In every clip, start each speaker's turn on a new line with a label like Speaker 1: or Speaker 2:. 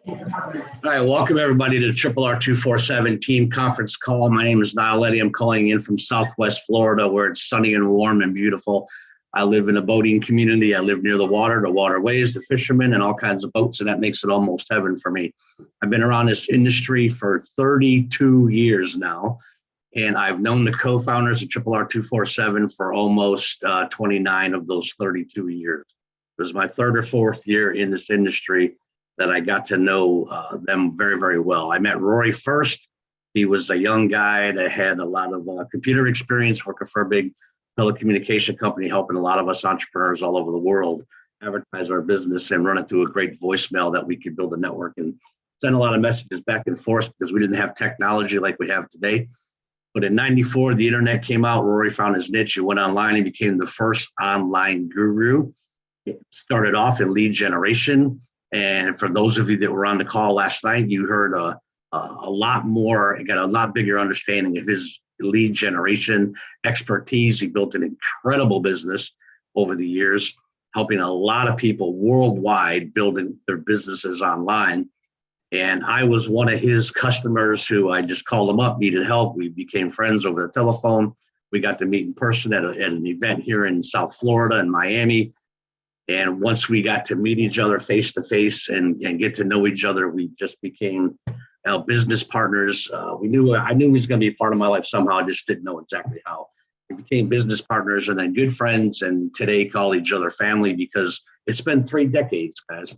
Speaker 1: All right, welcome everybody to RRR247 team conference call. My name is Niall Eddy. I'm calling in from Southwest Florida, where it's sunny and warm and beautiful. I live in a boating community. I live near the waterways, the fishermen, and all kinds of boats, and that makes it almost heaven for me. I've been around this industry for 32 years now, and I've known the co-founders of RRR247 for almost 29 of those 32 years. It was my third or fourth year in this industry that I got to know them very, very well. I met Rory first. He was a young guy that had a lot of computer experience working for a big telecommunication company, helping a lot of us entrepreneurs all over the world advertise our business and run it through a great voicemail that we could build a network and send a lot of messages back and forth because we didn't have technology like we have today. But in '94, the internet came out. Rory found his niche and went online and became the first online guru. It started off in lead generation. And for those of you that were on the call last night, you heard a lot more, got a lot bigger understanding of his lead generation expertise. He built an incredible business over the years, helping a lot of people worldwide building their businesses online. And I was one of his customers who I just called him up, needed help. We became friends over the telephone. We got to meet in person at an event here in South Florida and Miami. And once we got to meet each other face to face and get to know each other, we just became business partners. I knew he was going to be a part of my life somehow. I just didn't know exactly how. We became business partners and then good friends, and today call each other family because it's been 3 decades, guys.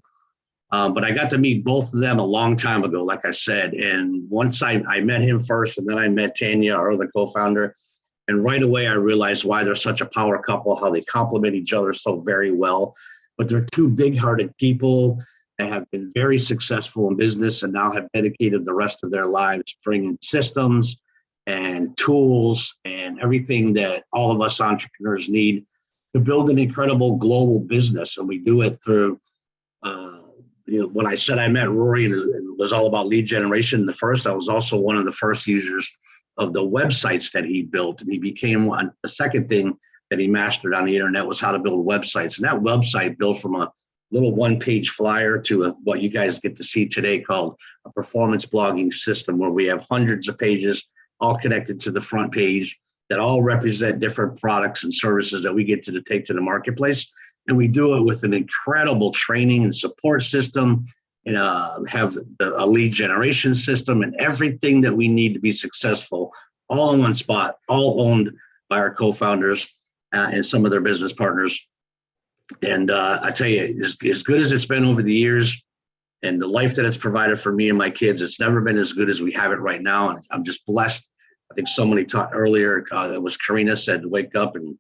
Speaker 1: But I got to meet both of them a long time ago, like I said. And once I met him first, and then I met Tanya, our other co-founder. And right away, I realized why they're such a power couple, how they complement each other so very well. But they're two big-hearted people that have been very successful in business and now have dedicated the rest of their lives bringing systems and tools and everything that all of us entrepreneurs need to build an incredible global business. And we do it through, when I said I met Rory and it was all about lead generation, I was also one of the first users of the websites that he built, and he became one. The second thing that he mastered on the internet was how to build websites, and that website built from a little one-page flyer to what you guys get to see today called a performance blogging system, where we have hundreds of pages all connected to the front page that all represent different products and services that we get to take to the marketplace, and we do it with an incredible training and support system. And have a lead generation system and everything that we need to be successful, all in one spot, all owned by our co-founders and some of their business partners. And I tell you, as good as it's been over the years and the life that it's provided for me and my kids, it's never been as good as we have it right now. And I'm just blessed. I think somebody taught earlier, that was Karina, said, wake up and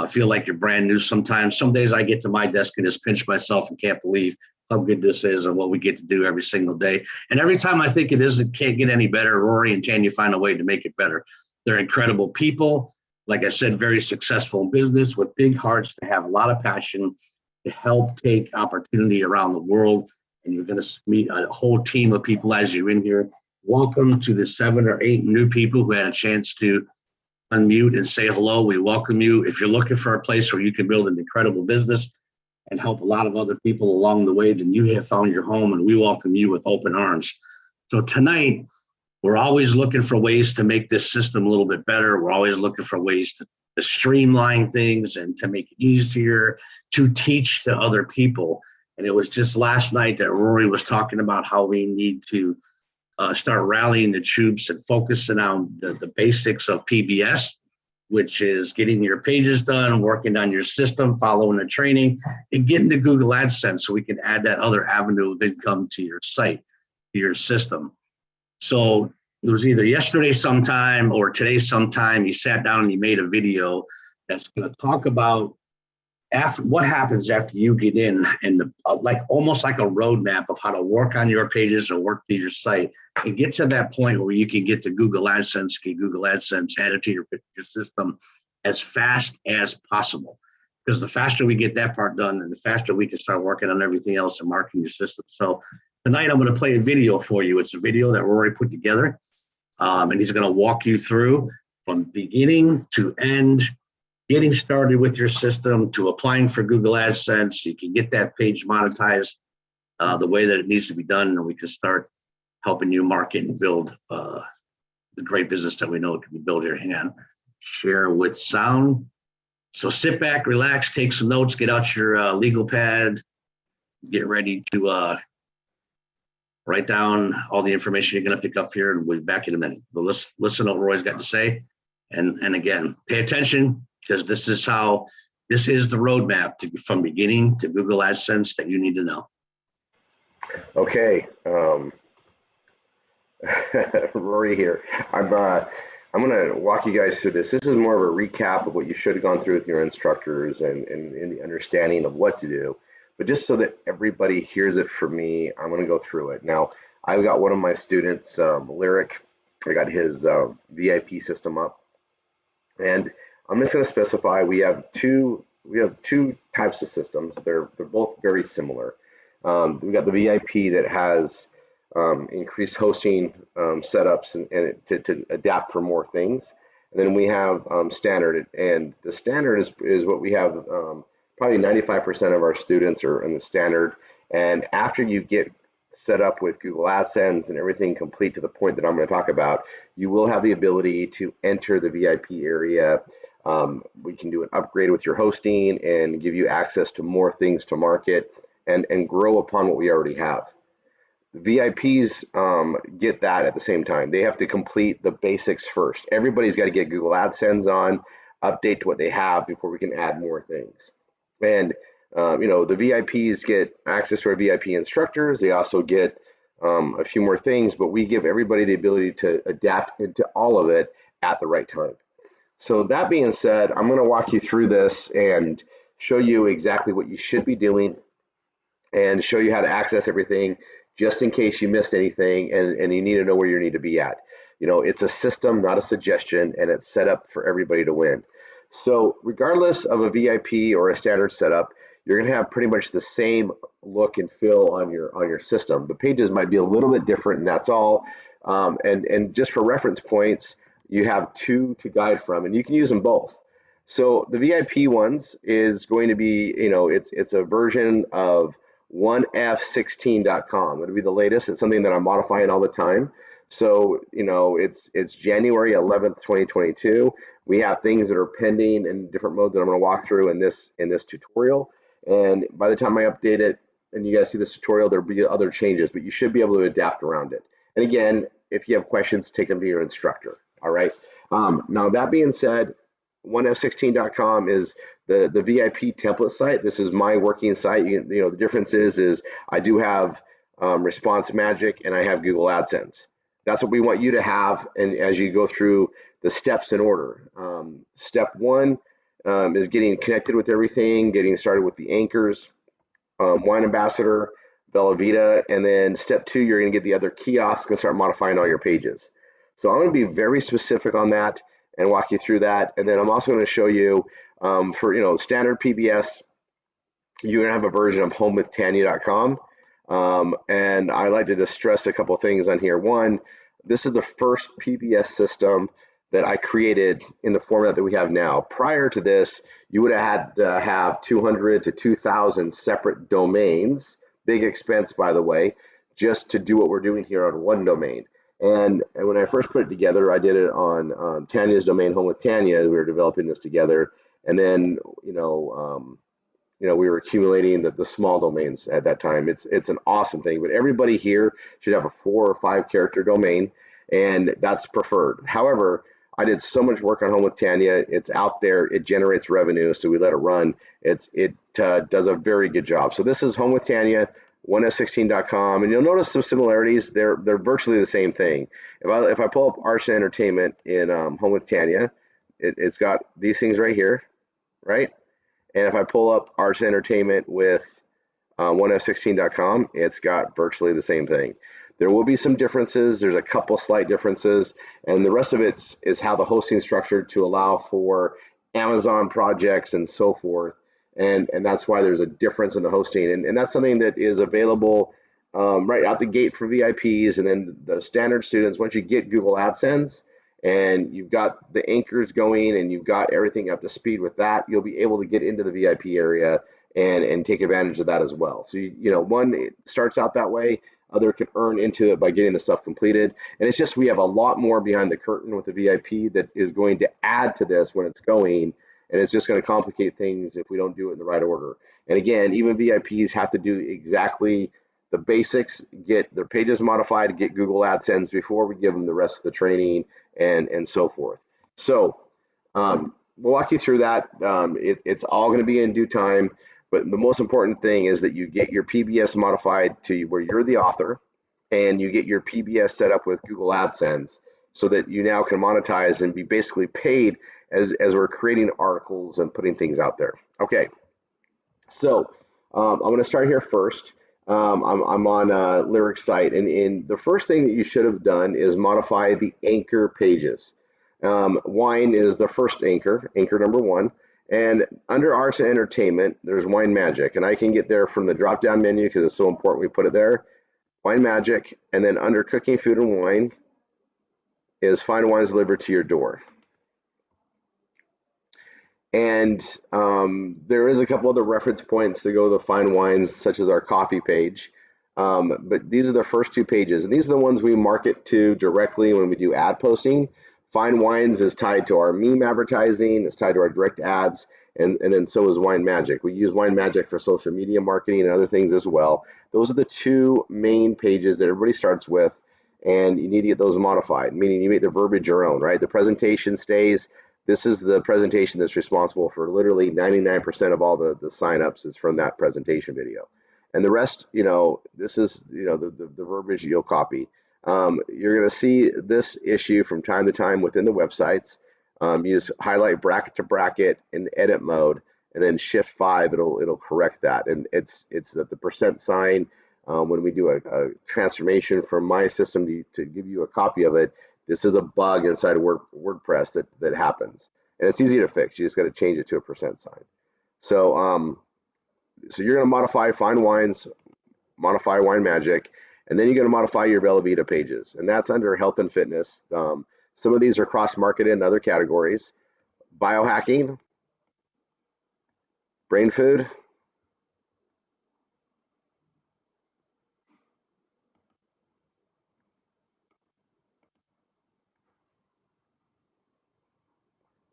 Speaker 1: feel like you're brand new sometimes. Some days I get to my desk and just pinch myself and can't believe how good this is and what we get to do every single day. And every time I think it can't get any better, Rory and Tanya find a way to make it better. They're incredible people. Like I said, very successful in business with big hearts. They have a lot of passion to help take opportunity around the world. And you're going to meet a whole team of people as you're in here. Welcome to the 7 or 8 new people who had a chance to unmute and say hello. We welcome you. If you're looking for a place where you can build an incredible business and help a lot of other people along the way, then you have found your home, and we welcome you with open arms. So tonight, we're always looking for ways to make this system a little bit better. We're always looking for ways to streamline things and to make it easier to teach to other people. And it was just last night that Rory was talking about how we need to start rallying the troops and focusing on the basics of PBS, which is getting your pages done, working on your system, following the training, and getting to Google AdSense so we can add that other avenue of income to your site, to your system. So it was either yesterday sometime or today sometime, you sat down and you made a video that's going to talk about what happens after you get in and almost like a roadmap of how to work on your pages or work through your site and get to that point where you can get to Google AdSense, add it to your system as fast as possible. Because the faster we get that part done, and the faster we can start working on everything else and marketing your system. So tonight I'm going to play a video for you. It's a video that Rory put together, and he's going to walk you through from beginning to end, getting started with your system to applying for Google AdSense. You can get that page monetized the way that it needs to be done, and we can start helping you market and build the great business that we know can be built here. Hang on, share with sound. So sit back, relax, take some notes, get out your legal pad, get ready to write down all the information you're going to pick up here, and we'll be back in a minute. But let's listen to what Roy's got to say. And again, pay attention, because this is the roadmap from beginning to Google AdSense that you need to know.
Speaker 2: Okay, Rory here. I'm going to walk you guys through this. This is more of a recap of what you should have gone through with your instructors and the understanding of what to do. But just so that everybody hears it from me, I'm going to go through it. Now, I've got one of my students, Lyric. I got his VIP system up, and I'm just going to specify we have two types of systems. They're both very similar. We got the VIP that has increased hosting setups and to adapt for more things. And then we have standard, and the standard is what we have. Probably 95% of our students are in the standard. And after you get set up with Google AdSense and everything complete to the point that I'm going to talk about, you will have the ability to enter the VIP area. We can do an upgrade with your hosting and give you access to more things to market and grow upon what we already have. VIPs get that at the same time. They have to complete the basics first. Everybody's got to get Google AdSense on, update to what they have before we can add more things. And the VIPs get access to our VIP instructors. They also get a few more things, but we give everybody the ability to adapt into all of it at the right time. So that being said, I'm going to walk you through this and show you exactly what you should be doing and show you how to access everything, just in case you missed anything and you need to know where you need to be at. It's a system, not a suggestion, and it's set up for everybody to win. So regardless of a VIP or a standard setup, you're going to have pretty much the same look and feel on your system. The pages might be a little bit different, and that's all. And just for reference points, you have two to guide from, and you can use them both. So the VIP ones is going to be, it's a version of 1f16.com. It'll be the latest. It's something that I'm modifying all the time. So, it's January 11th, 2022. We have things that are pending in different modes that I'm going to walk through in this tutorial. And by the time I update it and you guys see this tutorial, there'll be other changes, but you should be able to adapt around it. And again, if you have questions, take them to your instructor. All right. Now, that being said, 1f16.com is the VIP template site. This is my working site. The difference is I do have Response Magic and I have Google AdSense. That's what we want you to have, and as you go through the steps in order. Step one is getting connected with everything, getting started with the anchors, Wine Ambassador, Bella Vita, and then step two, you're going to get the other kiosks and start modifying all your pages. So I'm going to be very specific on that and walk you through that. And then I'm also going to show you for standard PBS, you're going to have a version of homewithtanya.com. And I like to just stress a couple things on here. One, this is the first PBS system that I created in the format that we have now. Prior to this, you would have had to have 200 to 2,000 separate domains, big expense, by the way, just to do what we're doing here on one domain. And when I first put it together, I did it on Tanya's domain, Home with Tanya. We were developing this together. And then, we were accumulating the small domains at that time. It's an awesome thing, but everybody here should have a 4 or 5 character domain, and that's preferred. However, I did so much work on Home with Tanya. It's out there. It generates revenue, so we let it run. It does a very good job. So this is Home with Tanya, 1f16.com, and you'll notice some similarities. They're virtually the same thing. If I pull up Arts and Entertainment in Home with Tanya, it's got these things right here, right? And if I pull up Arts and Entertainment with 1f16.com, it's got virtually the same thing. There will be some differences. There's a couple slight differences, and the rest of it is how the hosting is structured to allow for Amazon projects and so forth. And that's why there's a difference in the hosting. And that's something that is available right out the gate for VIPs. And then the standard students, once you get Google AdSense and you've got the anchors going and you've got everything up to speed with that, you'll be able to get into the VIP area and take advantage of that as well. So one, it starts out that way. Other can earn into it by getting the stuff completed. And it's just we have a lot more behind the curtain with the VIP that is going to add to this when it's going, and it's just going to complicate things if we don't do it in the right order. And again, even VIPs have to do exactly the basics, get their pages modified, get Google AdSense before we give them the rest of the training and so forth. So we'll walk you through that. It's all going to be in due time. But the most important thing is that you get your PBS modified to where you're the author, and you get your PBS set up with Google AdSense so that you now can monetize and be basically paid as we're creating articles and putting things out there. Okay, so I'm going to start here first. I'm on Lyric's site, and the first thing that you should have done is modify the anchor pages. Wine is the first anchor number 1. And under arts and entertainment, there's Wine Magic, and I can get there from the drop-down menu because it's so important we put it there. Wine Magic, and then under cooking, food, and wine is fine wines delivered to your door. And there is a couple other reference points to go to the fine wines, such as our coffee page. But these are the first 2 pages, and these are the ones we market to directly when we do ad posting. Fine wines is tied to our meme advertising, it's tied to our direct ads, and then so is Wine Magic. We use Wine Magic for social media marketing and other things as well. Those are the 2 main pages that everybody starts with, and you need to get those modified, meaning you make the verbiage your own, right? The presentation stays. This is the presentation that's responsible for literally 99% of all the signups is from that presentation video. And the rest, this is, the verbiage you'll copy. You're going to see this issue from time to time within the websites. You just highlight bracket to bracket in edit mode, and then Shift 5, it'll correct that. And it's the percent sign. When we do a transformation from my system to give you a copy of it, this is a bug inside of WordPress that happens, and it's easy to fix. You just got to change it to a percent sign. So so you're going to modify fine wines, modify Wine Magic. And then you're going to modify your Bella Vita pages, and that's under health and fitness. Some of these are cross-marketed in other categories. Biohacking, brain food,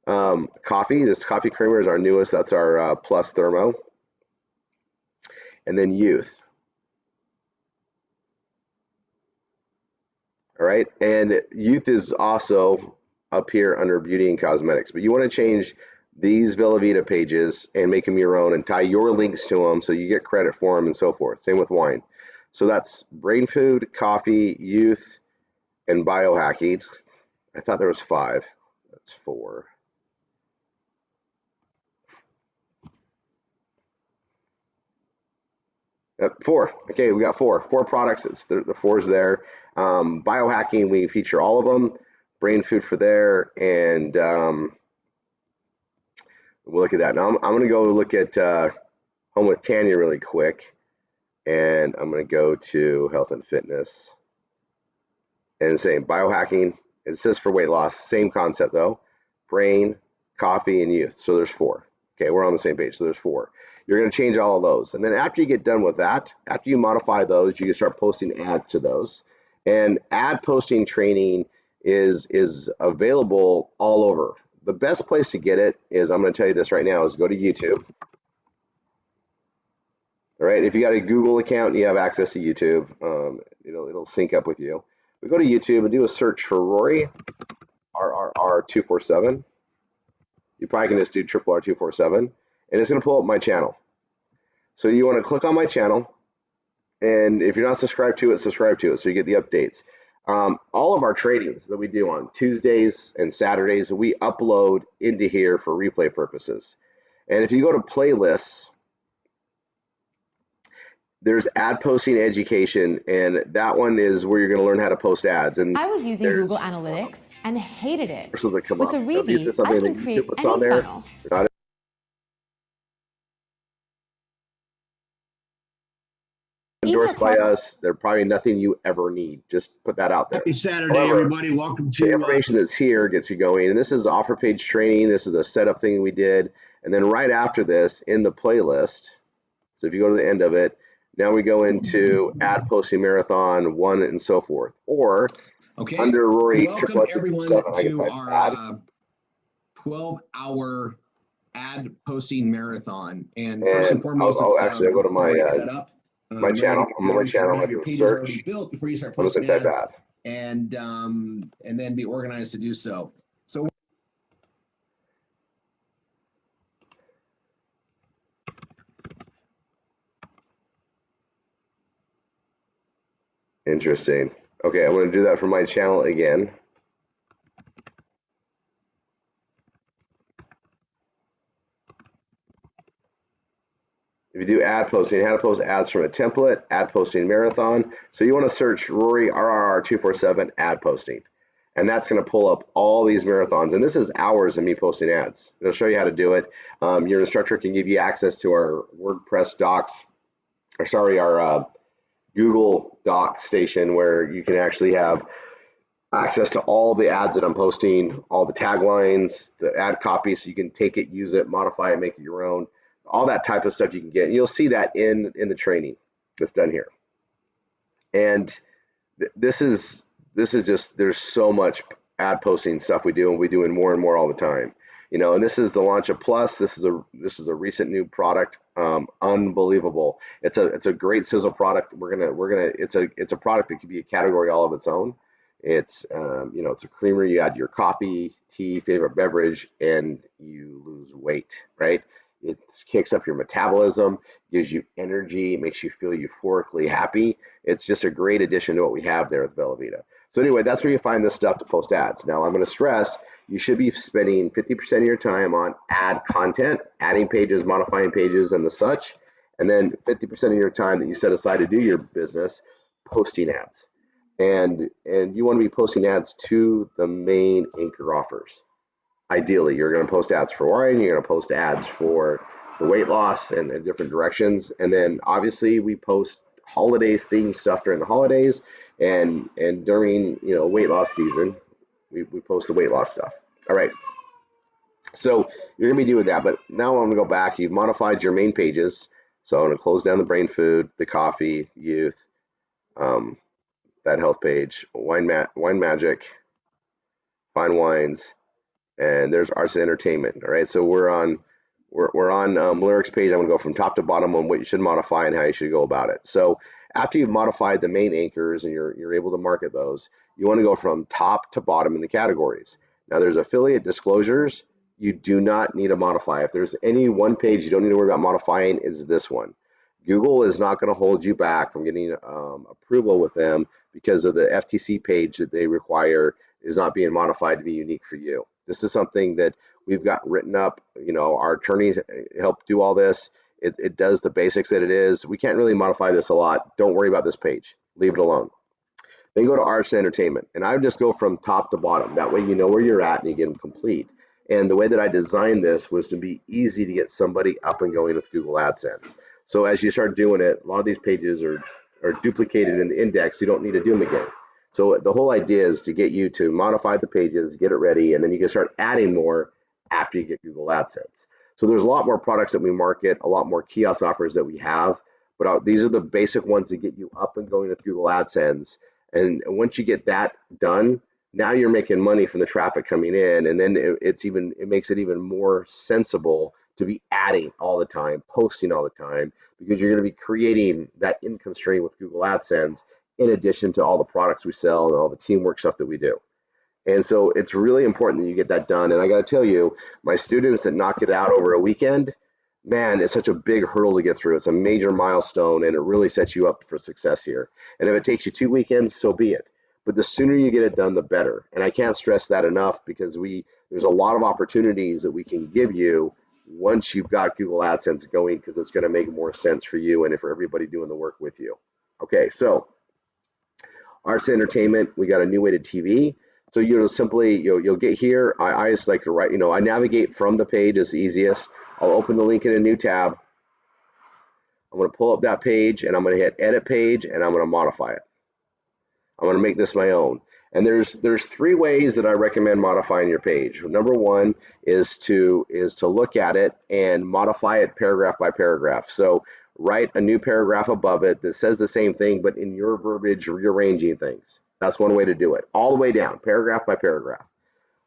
Speaker 2: coffee. This coffee creamer is our newest. That's our Plus Thermo. And then youth. All right, and youth is also up here under beauty and cosmetics, but you want to change these Bella Vita pages and make them your own and tie your links to them so you get credit for them and so forth. Same with wine. So that's brain food, coffee, youth, and biohacking. I thought there was 5. That's 4. Four. Okay, we got 4. 4 products. It's the 4's there. Biohacking, we feature all of them. Brain food for there, and we'll look at that. Now I'm going to go look at Home with Tanya really quick, and I'm going to go to health and fitness, and same biohacking. It says for weight loss, same concept though. Brain, coffee, and youth. So there's 4. Okay, we're on the same page. So there's 4. You're going to change all of those, and then after you get done with that, after you modify those, you can start posting ads to those. And ad posting training is available all over. The best place to get it is, I'm going to tell you this right now, is go to YouTube. All right, if you got a Google account, you have access to YouTube. It'll sync up with you. We go to YouTube and do a search for Rory, RRR247. You probably can just do RRR247, and it's going to pull up my channel. So you want to click on my channel, and if you're not subscribed to it, subscribe to it so you get the updates. All of our trainings that we do on Tuesdays and Saturdays, we upload into here for replay purposes. And if you go to playlists, there's ad posting education, and that one is where you're going to learn how to post ads. And
Speaker 3: I was using Google Analytics and hated it.
Speaker 2: So they come
Speaker 3: With
Speaker 2: up.
Speaker 3: a Reebee, I can create any funnel.
Speaker 2: Endorsed by us, they're probably nothing you ever need. Just put that out there.
Speaker 1: Happy Saturday, everybody. Welcome to
Speaker 2: the information that's here gets you going. And this is offer page training. This is a setup thing we did. And then right after this, in the playlist, So if you go to the end of it, now we go into ad posting marathon 1 and so forth. Or under Rory,
Speaker 4: welcome everyone to our 12-hour ad posting marathon. And first and foremost,
Speaker 2: I'll go to my
Speaker 4: set up.
Speaker 2: My channel. I'm on my channel.
Speaker 4: Have your pages already built before you start posting
Speaker 2: ads,
Speaker 4: and then be organized to do so. So.
Speaker 2: Interesting. Okay, I'm going to do that for my channel again. If you do ad posting, how to post ads from a template, ad posting marathon. So you want to search Rory RRR247 ad posting. And that's going to pull up all these marathons. And this is hours of me posting ads. It'll show you how to do it. Your instructor can give you access to our WordPress docs, our Google Doc station, where you can actually have access to all the ads that I'm posting, all the taglines, the ad copy, so you can take it, use it, modify it, make it your own. All that type of stuff you can get. And you'll see that in the training that's done here. And this is just, there's so much ad posting stuff we do, and we're doing more and more all the time. You know, and this is the launch of Plus. This is a recent new product. Unbelievable. It's a great sizzle product. It's a product that could be a category all of its own. It's it's a creamer. You add your coffee, tea, favorite beverage, and you lose weight, right? It kicks up your metabolism, gives you energy, makes you feel euphorically happy. It's just a great addition to what we have there with Bellavita. So anyway, that's where you find this stuff to post ads. Now I'm going to stress, you should be spending 50% of your time on ad content, adding pages, modifying pages, and the such, and then 50% of your time that you set aside to do your business, posting ads. And you want to be posting ads to the main anchor offers. Ideally, you're going to post ads for wine, you're going to post ads for the weight loss and different directions. And then obviously we post holidays themed stuff during the holidays, and during weight loss season, we post the weight loss stuff. All right. So you're going to be doing that, but now I'm going to go back. You've modified your main pages. So I'm going to close down the brain food, the coffee, youth, that health page, wine magic, fine wines, and there's arts and entertainment. All right, so we're on lyrics page. I'm going to go from top to bottom on what you should modify and how you should go about it. So after you've modified the main anchors and you're able to market those, you want to go from top to bottom in the categories. Now there's affiliate disclosures. You do not need to modify. If there's any one page you don't need to worry about modifying, is this one. Google is not going to hold you back from getting approval with them because of the FTC page that they require is not being modified to be unique for you. This is something that we've got written up. Our attorneys help do all this. It does the basics that it is. We can't really modify this a lot. Don't worry about this page. Leave it alone. Then go to arts and entertainment. And I would just go from top to bottom. That way you know where you're at and you get them complete. And the way that I designed this was to be easy to get somebody up and going with Google AdSense. So as you start doing it, a lot of these pages are duplicated in the index. You don't need to do them again. So the whole idea is to get you to modify the pages, get it ready, and then you can start adding more after you get Google AdSense. So there's a lot more products that we market, a lot more kiosk offers that we have, but these are the basic ones that get you up and going with Google AdSense. And once you get that done, now you're making money from the traffic coming in, and then it makes it even more sensible to be adding all the time, posting all the time, because you're going to be creating that income stream with Google AdSense in addition to all the products we sell and all the teamwork stuff that we do. And so it's really important that you get that done. And I got to tell you, my students that knock it out over a weekend, man, it's such a big hurdle to get through. It's a major milestone, and it really sets you up for success here. And if it takes you 2 weekends, so be it. But the sooner you get it done, the better. And I can't stress that enough, because there's a lot of opportunities that we can give you once you've got Google AdSense going, because it's going to make more sense for you and for everybody doing the work with you. Okay, so arts and entertainment, we got a new way to TV. So you'll get here. I just like to write, I navigate from the page as the easiest. I'll open the link in a new tab. I'm going to pull up that page, and I'm going to hit edit page, and I'm going to modify it. I'm going to make this my own. And there's 3 ways that I recommend modifying your page. Number 1 is to look at it and modify it paragraph by paragraph. So write a new paragraph above it that says the same thing, but in your verbiage, rearranging things. That's one way to do it, all the way down, paragraph by paragraph.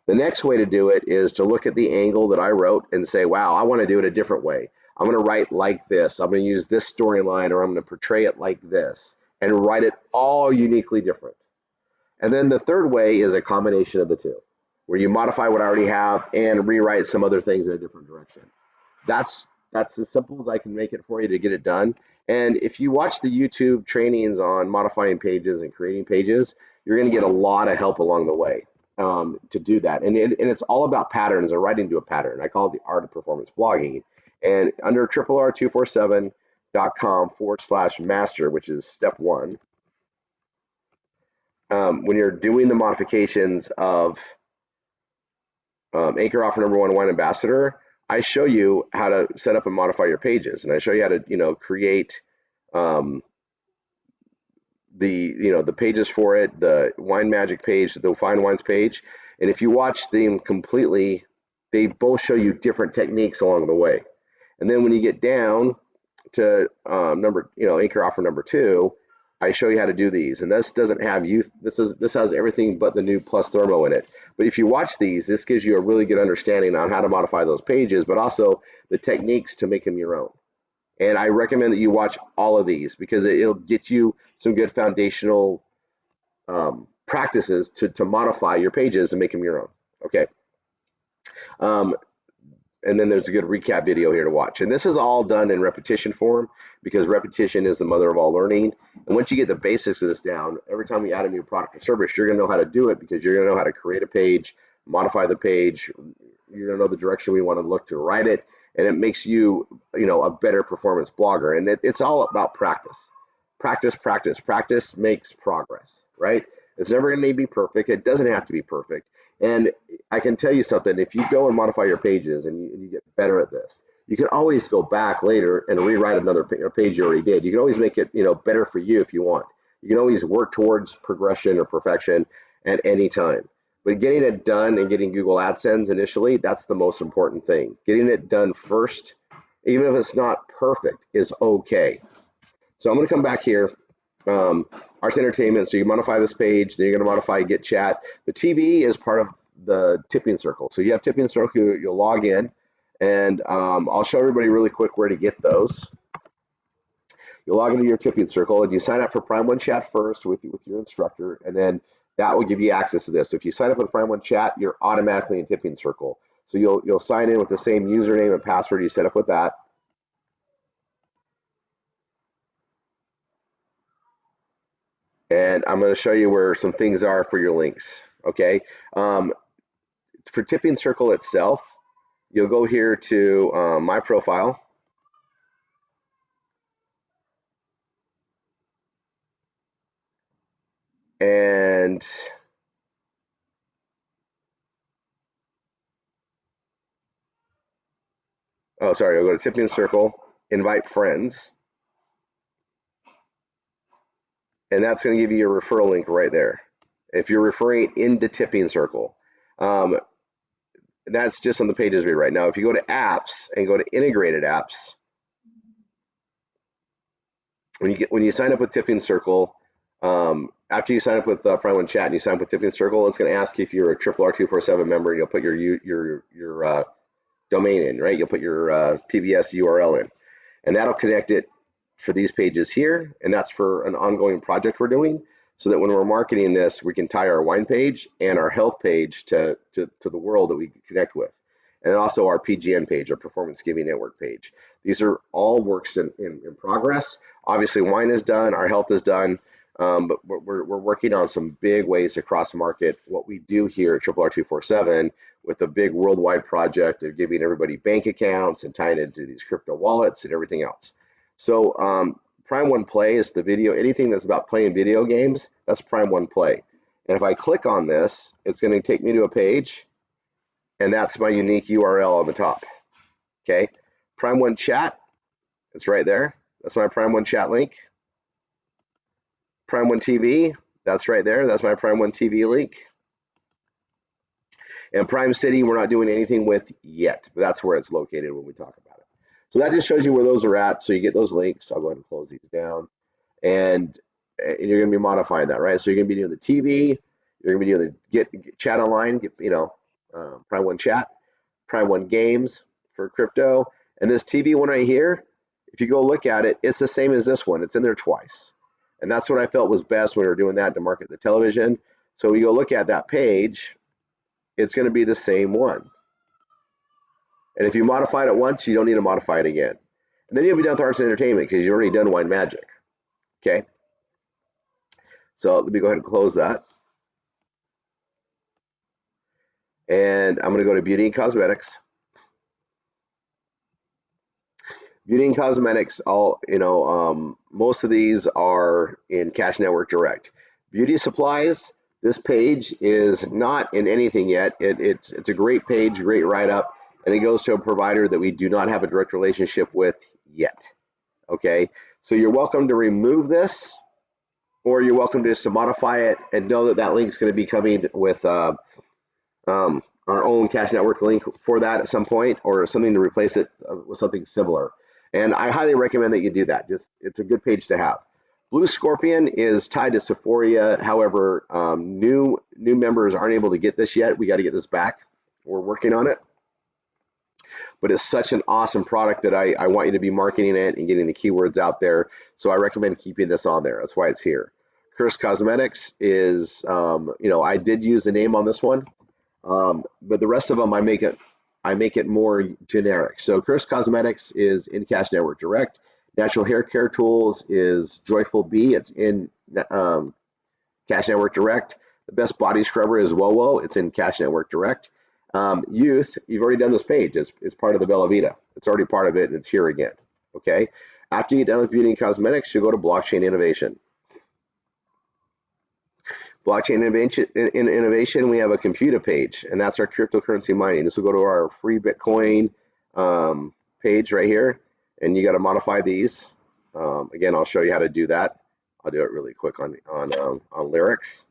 Speaker 2: The next way to do it is to look at the angle that I wrote and say, wow, I want to do it a different way. I'm going to write like this. I'm going to use this storyline, or I'm going to portray it like this, and write it all uniquely different. And then the third way is a combination of the two, where you modify what I already have and rewrite some other things in a different direction. That's as simple as I can make it for you to get it done. And if you watch the YouTube trainings on modifying pages and creating pages, you're going to get a lot of help along the way to do that. And it's all about patterns or writing to a pattern. I call it the art of performance blogging. And under RRR247.com/master, which is step 1, when you're doing the modifications of Anchor Offer Number 1 Wine Ambassador, I show you how to set up and modify your pages, and I show you how to, create the pages for it, the Wine Magic page, the Fine Wines page, and if you watch them completely, they both show you different techniques along the way. And then when you get down to Anchor Offer Number 2, I show you how to do these, and this doesn't have youth. This has everything but the new plus thermo in it. But if you watch these, this gives you a really good understanding on how to modify those pages, but also the techniques to make them your own. And I recommend that you watch all of these because it'll get you some good foundational practices to modify your pages and make them your own. Okay. And then there's a good recap video here to watch. And this is all done in repetition form because repetition is the mother of all learning. And once you get the basics of this down, every time you add a new product or service, you're going to know how to do it because you're going to know how to create a page, modify the page. You're going to know the direction we want to look to write it. And it makes you, a better performance blogger. And it's all about practice. Practice, practice, practice makes progress, right? It's never going to be perfect. It doesn't have to be perfect. And I can tell you something, if you go and modify your pages and you get better at this, you can always go back later and rewrite another page you already did. You can always make it, better for you if you want. You can always work towards progression or perfection at any time. But getting it done and getting Google AdSense initially, that's the most important thing. Getting it done first, even if it's not perfect, is okay. So I'm going to come back here. Arts Entertainment, so you modify this page, then you're going to modify Get Chat. The TV is part of the tipping circle. So you have tipping circle, you'll log in, and I'll show everybody really quick where to get those. You log into your tipping circle, and you sign up for Prime 1 Chat first with your instructor, and then that will give you access to this. So if you sign up with Prime 1 Chat, you're automatically in tipping circle. So you'll sign in with the same username and password you set up with that. And I'm going to show you where some things are for your links, okay? For Tipping Circle itself, you'll go here to my profile. And I'll go to Tipping Circle, invite friends. And that's going to give you your referral link right there. If you're referring into Tipping Circle, that's just on the pages we write. Now, if you go to apps and go to integrated apps, when you sign up with Tipping Circle, after you sign up with Prime 1 Chat and you sign up with Tipping Circle, it's going to ask you if you're a RRR247 member, and you'll put your domain in, right? You'll put your PBS URL in, and that'll connect it for these pages here, and that's for an ongoing project we're doing, so that when we're marketing this, we can tie our wine page and our health page to the world that we connect with, and also our PGN page, our Performance Giving Network page. These are all works in progress. Obviously, wine is done, our health is done, but we're working on some big ways to cross-market what we do here at RRR247 with a big worldwide project of giving everybody bank accounts and tying it into these crypto wallets and everything else. So Prime 1 Play is the video, anything that's about playing video games, that's Prime 1 Play. And if I click on this, it's going to take me to a page, and that's my unique URL on the top. Okay, Prime 1 Chat, it's right there. That's my Prime 1 Chat link. Prime 1 TV, that's right there. That's my Prime 1 TV link. And Prime City, we're not doing anything with yet, but that's where it's located when we talk about it. So that just shows you where those are at. So you get those links. I'll go ahead and close these down. And you're going to be modifying that, right? So you're going to be doing the TV. You're going to be doing the get chat online, Prime One chat, Prime One games for crypto. And this TV one right here, if you go look at it, it's the same as this one. It's in there twice. And that's what I felt was best when we were doing that to market the television. So when you go look at that page, it's going to be the same one. And if you modified it once, you don't need to modify it again. And then you'll be done with arts and entertainment because you've already done wine magic. Okay. So let me go ahead and close that. And I'm going to go to beauty and cosmetics. Beauty and cosmetics, most of these are in Cash Network Direct. Beauty supplies, this page is not in anything yet. It's a great page, great write-up, and it goes to a provider that we do not have a direct relationship with yet. Okay, so you're welcome to remove this, or you're welcome just to modify it and know that that link is going to be coming with our own Cash Network link for that at some point, or something to replace it with something similar. And I highly recommend that you do that. It's a good page to have. Blue Scorpion is tied to Sephora. However, new members aren't able to get this yet. We got to get this back. We're working on it. But it's such an awesome product that I want you to be marketing it and getting the keywords out there. So I recommend keeping this on there. That's why it's here. Curse Cosmetics is, I did use the name on this one, but the rest of them I make it more generic. So Curse Cosmetics is in Cash Network Direct. Natural Hair Care Tools is Joyful Bee. It's in Cash Network Direct. The Best Body Scrubber is WoWo. It's in Cash Network Direct. Youth, you've already done this page. It's part of the Bella Vita. It's already part of it, and it's here again. Okay. After you get done with beauty and cosmetics, you go to Blockchain Innovation. Blockchain innovation, we have a computer page, and that's our cryptocurrency mining. This will go to our free Bitcoin page right here, and you got to modify these. Again, I'll show you how to do that. I'll do it really quick on Lyrics.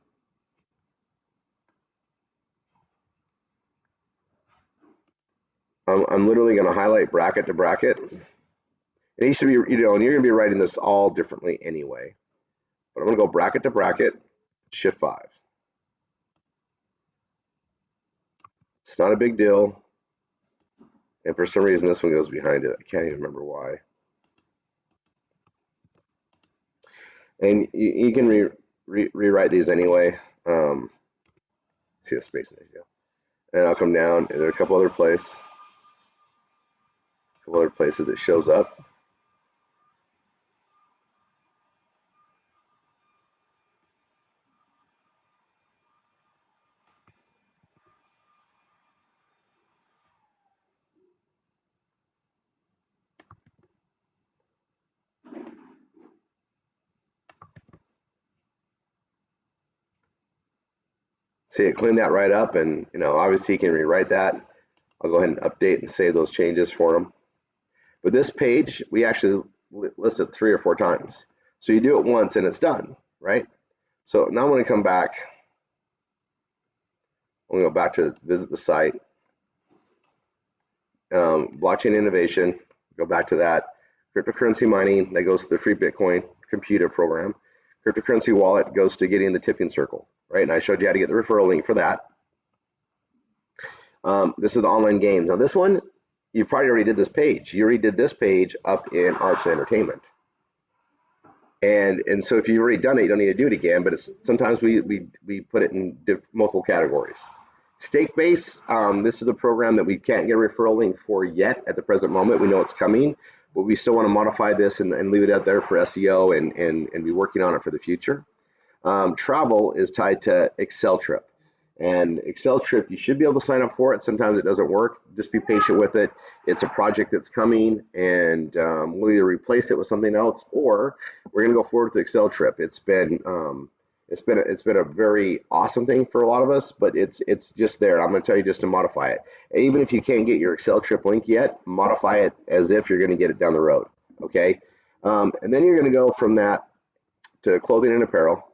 Speaker 2: I'm literally going to highlight bracket to bracket. It needs to be, and you're going to be writing this all differently anyway. But I'm going to go bracket to bracket, Shift 5. It's not a big deal. And for some reason, this one goes behind it. I can't even remember why. And you can rewrite these anyway. See the space in there. And I'll come down, and there are a couple other places. It shows up. See, it cleaned that right up, and obviously you can rewrite that. I'll go ahead and update and save those changes for them. But this page, we actually list it 3 or 4 times. So you do it once and it's done, right? So now I'm going to come back. I'm going to go back to visit the site. Blockchain innovation, go back to that. Cryptocurrency mining, that goes to the free Bitcoin computer program. Cryptocurrency wallet goes to getting the tipping circle, right? And I showed you how to get the referral link for that. This is the online game. Now this one, you probably already did this page. You already did this page up in arts and entertainment. And so if you've already done it, you don't need to do it again, but sometimes we put it in multiple categories. Stake base, this is a program that we can't get a referral link for yet at the present moment. We know it's coming, but we still want to modify this and leave it out there for SEO and be working on it for the future. Travel is tied to Excel Trip. And Excel Trip, you should be able to sign up for it. Sometimes it doesn't work. Just be patient with it. It's a project that's coming, and we'll either replace it with something else, or we're going to go forward with Excel Trip. It's been a very awesome thing for a lot of us, but it's just there. I'm going to tell you just to modify it. And even if you can't get your Excel Trip link yet, modify it as if you're going to get it down the road. Okay, and then you're going to go from that to clothing and apparel.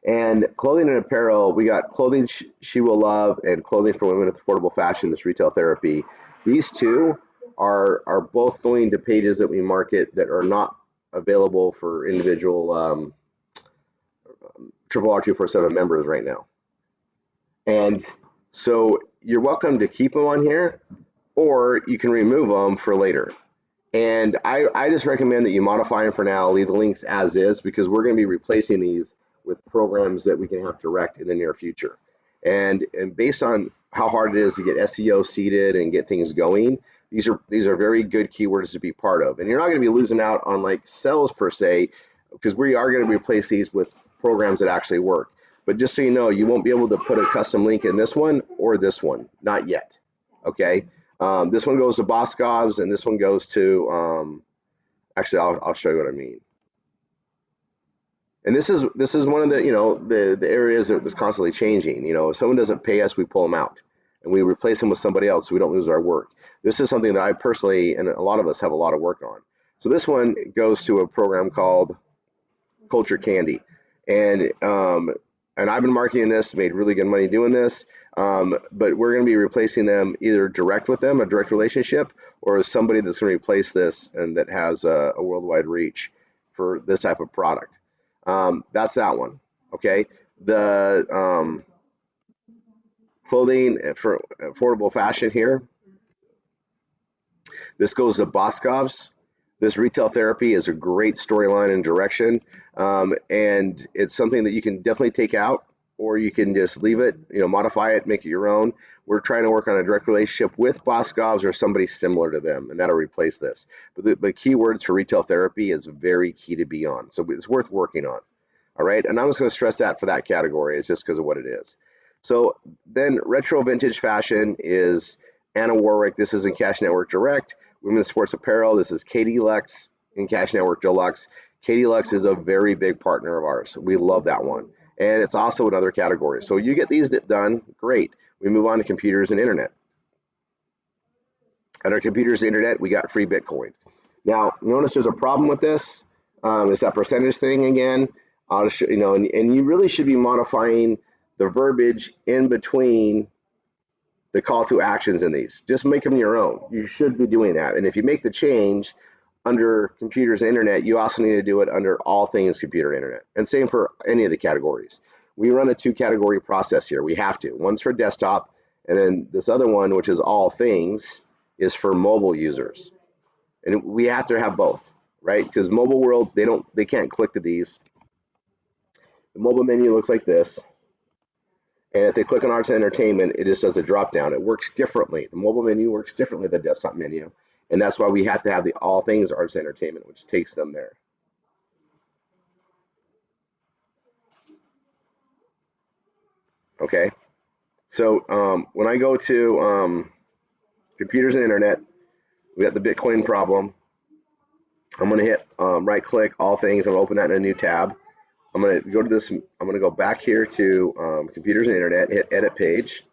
Speaker 2: And clothing and apparel, we got clothing she will love and clothing for women with affordable fashion, this retail therapy. These two are both going to pages that we market that are not available for individual RRR247 members right now. And so you're welcome to keep them on here, or you can remove them for later. And I just recommend that you modify them for now, leave the links as is, because we're going to be replacing these with programs that we can have direct in the near future. And based on how hard it is to get SEO seeded and get things going, these are very good keywords to be part of. And you're not going to be losing out on like sales per se, because we are going to replace these with programs that actually work. But just so you know, you won't be able to put a custom link in this one or this one, not yet. Okay, this one goes to Boscov's, and this one goes to actually I'll show you what I mean. And this is one of the the areas that was constantly changing. If someone doesn't pay us, we pull them out and we replace them with somebody else so we don't lose our work. This is something that I personally and a lot of us have a lot of work on. So this one goes to a program called Culture Candy, and I've been marketing this, made really good money doing this, but we're going to be replacing them either direct with them, a direct relationship, or as somebody that's going to replace this and that has a worldwide reach for this type of product. That's that one. Okay, the clothing for affordable fashion here. This goes to Boscov's. This retail therapy is a great storyline and direction, and it's something that you can definitely take out, or you can just leave it, modify it, make it your own. We're trying to work on a direct relationship with Boscov's or somebody similar to them, and that'll replace this. But the keywords for retail therapy is very key to be on, so it's worth working on. All right, and I'm just going to stress that for that category. It's just because of what it is. So then retro vintage fashion is Anna Warwick. This is in Cash Network Direct. Women's sports apparel. This is Katie Lux in Cash Network Deluxe. Katie Lux is a very big partner of ours. We love that one. And it's also in other categories. So you get these done, great. We move on to computers and internet. At our computers and internet, we got free Bitcoin. Now, notice there's a problem with this. It's that percentage thing again. I'll show, and you really should be modifying the verbiage in between the call to actions in these. Just make them your own. You should be doing that. And if you make the change under computers and internet, you also need to do it under all things computer internet. And same for any of the categories. We run a 2-category process here. We have to. One's for desktop, and then this other one, which is all things, is for mobile users. And we have to have both, right? Because mobile world, they can't click to these. The mobile menu looks like this. And if they click on Arts and Entertainment, it just does a drop down. It works differently. The mobile menu works differently than the desktop menu. And that's why we have to have the all things Arts and Entertainment, which takes them there. Okay. So when I go to computers and internet, we got the Bitcoin problem. I'm going to hit right click, all things. I'm going to open that in a new tab. I'm going to go to this. I'm going to go back here to computers and internet, hit edit page.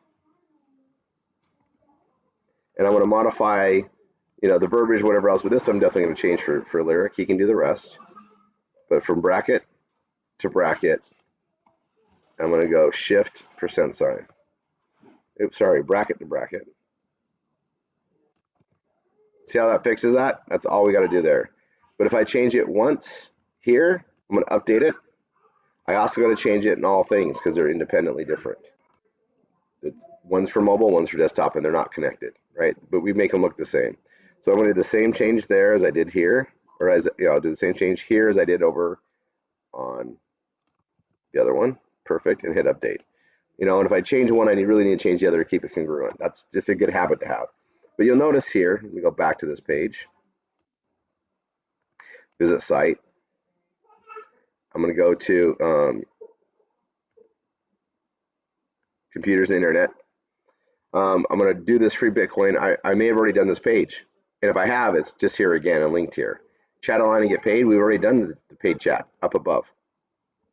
Speaker 2: And I'm going to modify, the verbiage, whatever else. With this, I'm definitely going to change for lyric. He can do the rest. But from bracket to bracket, I'm going to go shift %. Oops, sorry, bracket to bracket. See how that fixes that? That's all we got to do there. But if I change it once here, I'm going to update it. I also got to change it in all things because they're independently different. One's for mobile, one's for desktop, and they're not connected, right? But we make them look the same. So I'm going to do the same change there as I did here, or I'll do the same change here as I did over on the other one. Perfect, and hit update. And if I change one, I really need to change the other to keep it congruent. That's just a good habit to have. But you'll notice here, let me go back to this page. Visit site. I'm going to go to computers and internet. I'm going to do this free Bitcoin. I may have already done this page. And if I have, it's just here again and linked here. Chat online and get paid. We've already done the paid chat up above.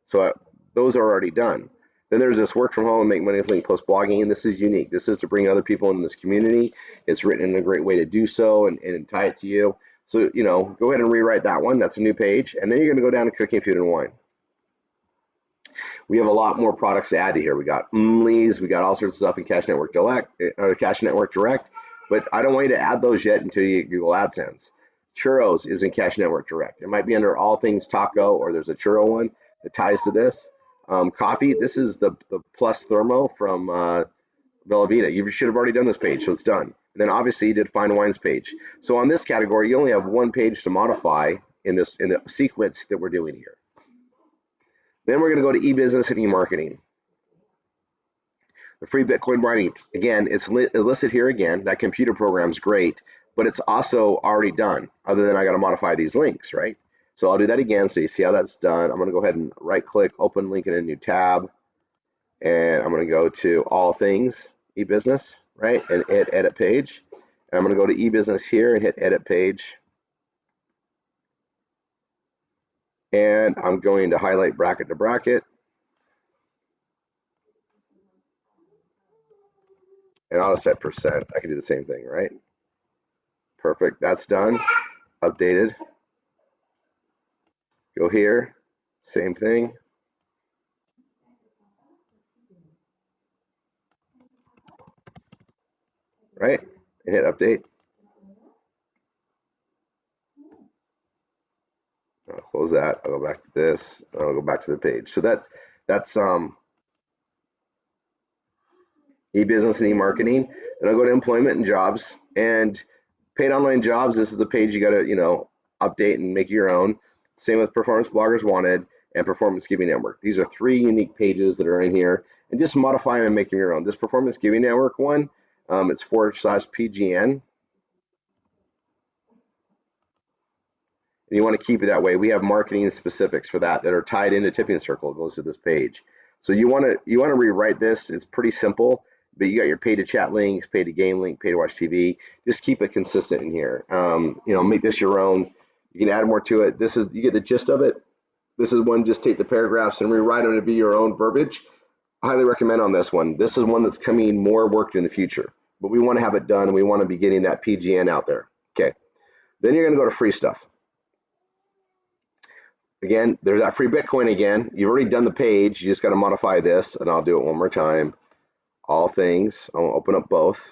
Speaker 2: So those are already done. Then there's this work from home and make money with link post blogging. And this is unique. This is to bring other people in this community. It's written in a great way to do so and tie it to you. So, go ahead and rewrite that one. That's a new page. And then you're going to go down to cooking, food, and wine. We have a lot more products to add to here. We got Umleys, we got all sorts of stuff in Cash Network Direct. but I don't want you to add those yet until you get Google AdSense. Churros is in Cash Network Direct. It might be under all things taco, or there's a churro one that ties to this. Coffee, this is the Plus Thermo from Bella Vita. You should have already done this page, so it's done. And then obviously you did Fine Wines page. So on this category, you only have one page to modify in the sequence that we're doing here. Then we're going to go to e-business and e-marketing. The free Bitcoin mining, again, it's listed here again. That computer program's great, but it's also already done, other than I got to modify these links, right? So I'll do that again so you see how that's done. I'm going to go ahead and right-click, open link in a new tab, and I'm going to go to all things e-business, right, and hit edit page. And I'm going to go to e-business here and hit edit page. And I'm going to highlight bracket to bracket. And I'll set percent. I can do the same thing, right? Perfect. That's done. Updated. Go here. Same thing. Right? And hit update. I'll close that. I'll go back to this. I'll go back to the page. So that's e-business and e-marketing. And I'll go to employment and jobs, and paid online jobs. This is the page you got to, update and make your own. Same with performance bloggers wanted and performance giving network. These are 3 unique pages that are in here, and just modify them and make them your own. This performance giving network one, it's /PGN. And you want to keep it that way. We have marketing specifics for that are tied into Tipping Circle. It goes to this page. So you want to rewrite this. It's pretty simple, but you got your pay to chat links, pay to game link, pay to watch TV. Just keep it consistent in here. Make this your own. You can add more to it. You get the gist of it. This is one, just take the paragraphs and rewrite them to be your own verbiage. I highly recommend on this one. This is one that's coming more worked in the future, but we want to have it done, and we want to be getting that PGN out there. Okay. Then you're going to go to free stuff. Again, there's that free Bitcoin again. You've already done the page. You just got to modify this, and I'll do it one more time. All things. I'll open up both.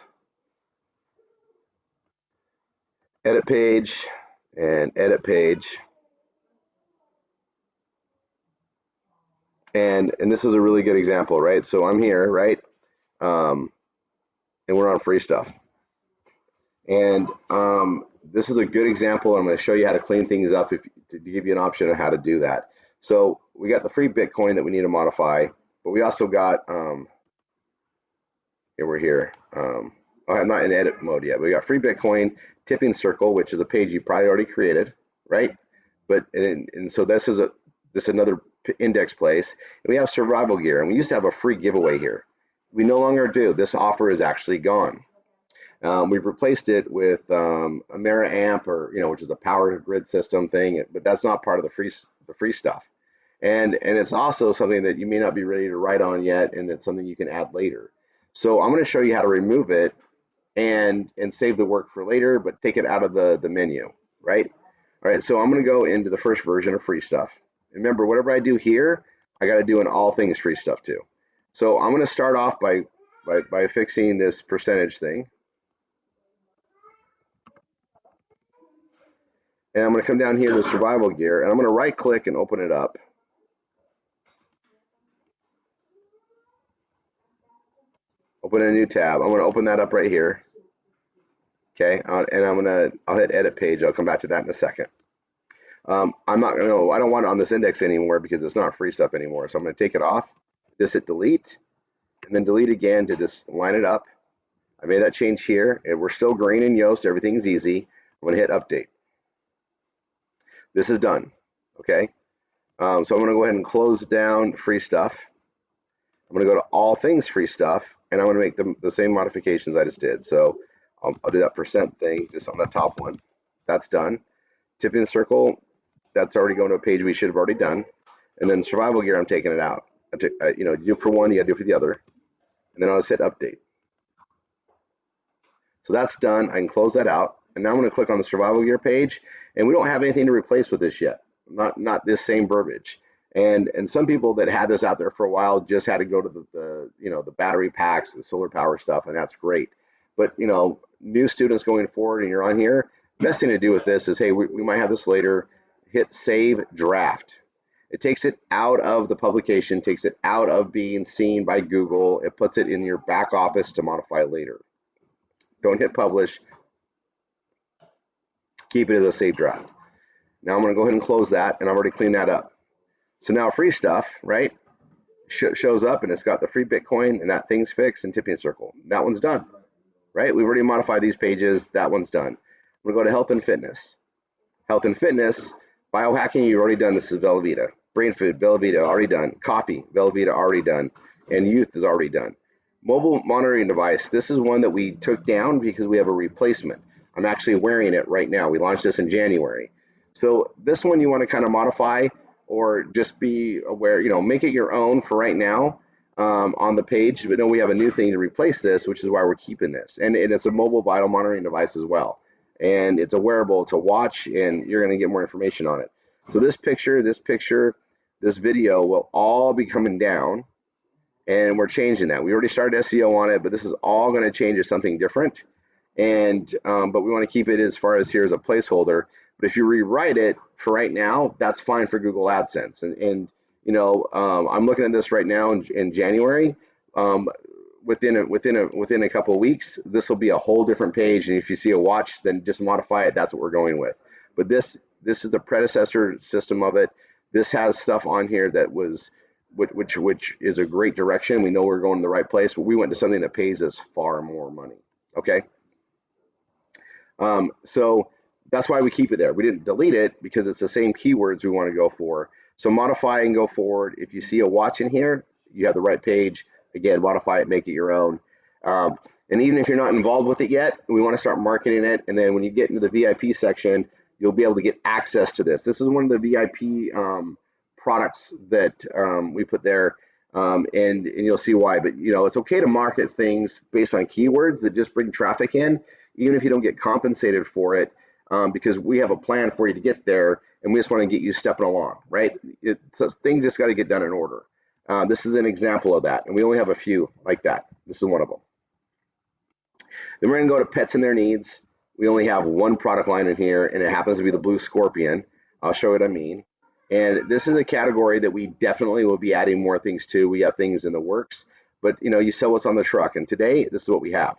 Speaker 2: Edit page and edit page. And this is a really good example, right? So I'm here, right? And we're on free stuff. And this is a good example. I'm going to show you how to clean things up to give you an option on how to do that. So we got the free Bitcoin that we need to modify, but we also got, here we're here. I'm not in edit mode yet. We got free Bitcoin, Tipping Circle, which is a page you probably already created, right? But and so this is another index place. And we have survival gear, and we used to have a free giveaway here. We no longer do. This offer is actually gone. We've replaced it with a Mera Amp, or which is a power grid system thing, but that's not part of the free stuff. And it's also something that you may not be ready to write on yet, and it's something you can add later. So I'm going to show you how to remove it and save the work for later, but take it out of the menu, right? All right, so I'm going to go into the first version of free stuff. Remember, whatever I do here, I got to do in all things free stuff too. So I'm going to start off by fixing this percentage thing. And I'm going to come down here to survival gear, and I'm going to right click and open it up. Open a new tab. I'm going to open that up right here. Okay, and I'll hit edit page. I'll come back to that in a second. I don't want it on this index anymore because it's not free stuff anymore. So I'm going to take it off, just hit delete, and then delete again to just line it up. I made that change here. We're still green in Yoast. Everything's easy. I'm going to hit update. This is done. Okay. So I'm going to go ahead and close down free stuff. I'm going to go to all things free stuff, and I'm going to make the same modifications I just did. So I'll do that percent thing just on the top one. That's done. Tipping Circle, that's already going to a page we should have already done. And then survival gear, I'm taking it out. You do for one, you got to do for the other. And then I'll just hit update. So that's done. I can close that out. And now I'm going to click on the survival gear page, and we don't have anything to replace with this yet. Not this same verbiage. And some people that had this out there for a while just had to go to the battery packs, the solar power stuff, and that's great. But new students going forward and you're on here, best thing to do with this is, hey, we might have this later, hit save draft. It takes it out of the publication, takes it out of being seen by Google. It puts it in your back office to modify later. Don't hit publish. Keep it as a save draft. Now I'm going to go ahead and close that, and I've already cleaned that up. So now free stuff, right, shows up, and it's got the free Bitcoin and that thing's fixed and tipping circle. That one's done, right? We've already modified these pages. That one's done. We're going to go to health and fitness. Health and fitness, biohacking, you've already done. This is Velveeta. Brain food, Velveeta, already done. Coffee, Velveeta, already done. And youth is already done. Mobile monitoring device, this is one that we took down because we have a replacement. I'm actually wearing it right now. We launched this in January. So this one you want to kind of modify or just be aware, make it your own for right now on the page. But no, we have a new thing to replace this, which is why we're keeping this. And it's a mobile vital monitoring device as well. And it's a wearable to watch, and you're going to get more information on it. So this picture, this video will all be coming down, and we're changing that. We already started SEO on it, but this is all going to change to something different. And but we want to keep it as far as here as a placeholder. But if you rewrite it for right now, that's fine for Google AdSense. And I'm looking at this right now in January. Within a couple of weeks, this will be a whole different page. And if you see a watch, then just modify it. That's what we're going with. But this is the predecessor system of it. This has stuff on here that was, which is a great direction. We know we're going to the right place, but we went to something that pays us far more money. Okay. So that's why we keep it there. We didn't delete it because it's the same keywords we want to go for. So modify and go forward. If you see a watch in here, you have the right page. Again, modify it, make it your own. And even if you're not involved with it yet, we want to start marketing it. And then when you get into the VIP section, you'll be able to get access to this. This is one of the VIP products that we put there, and you'll see why. But it's okay to market things based on keywords that just bring traffic in, even if you don't get compensated for it, because we have a plan for you to get there, and we just want to get you stepping along, right? So things just got to get done in order. This is an example of that, and we only have a few like that. This is one of them. Then we're going to go to pets and their needs. We only have one product line in here, and it happens to be the blue scorpion. I'll show you what I mean. And this is a category that we definitely will be adding more things to. We have things in the works, but you sell what's on the truck, and today this is what we have.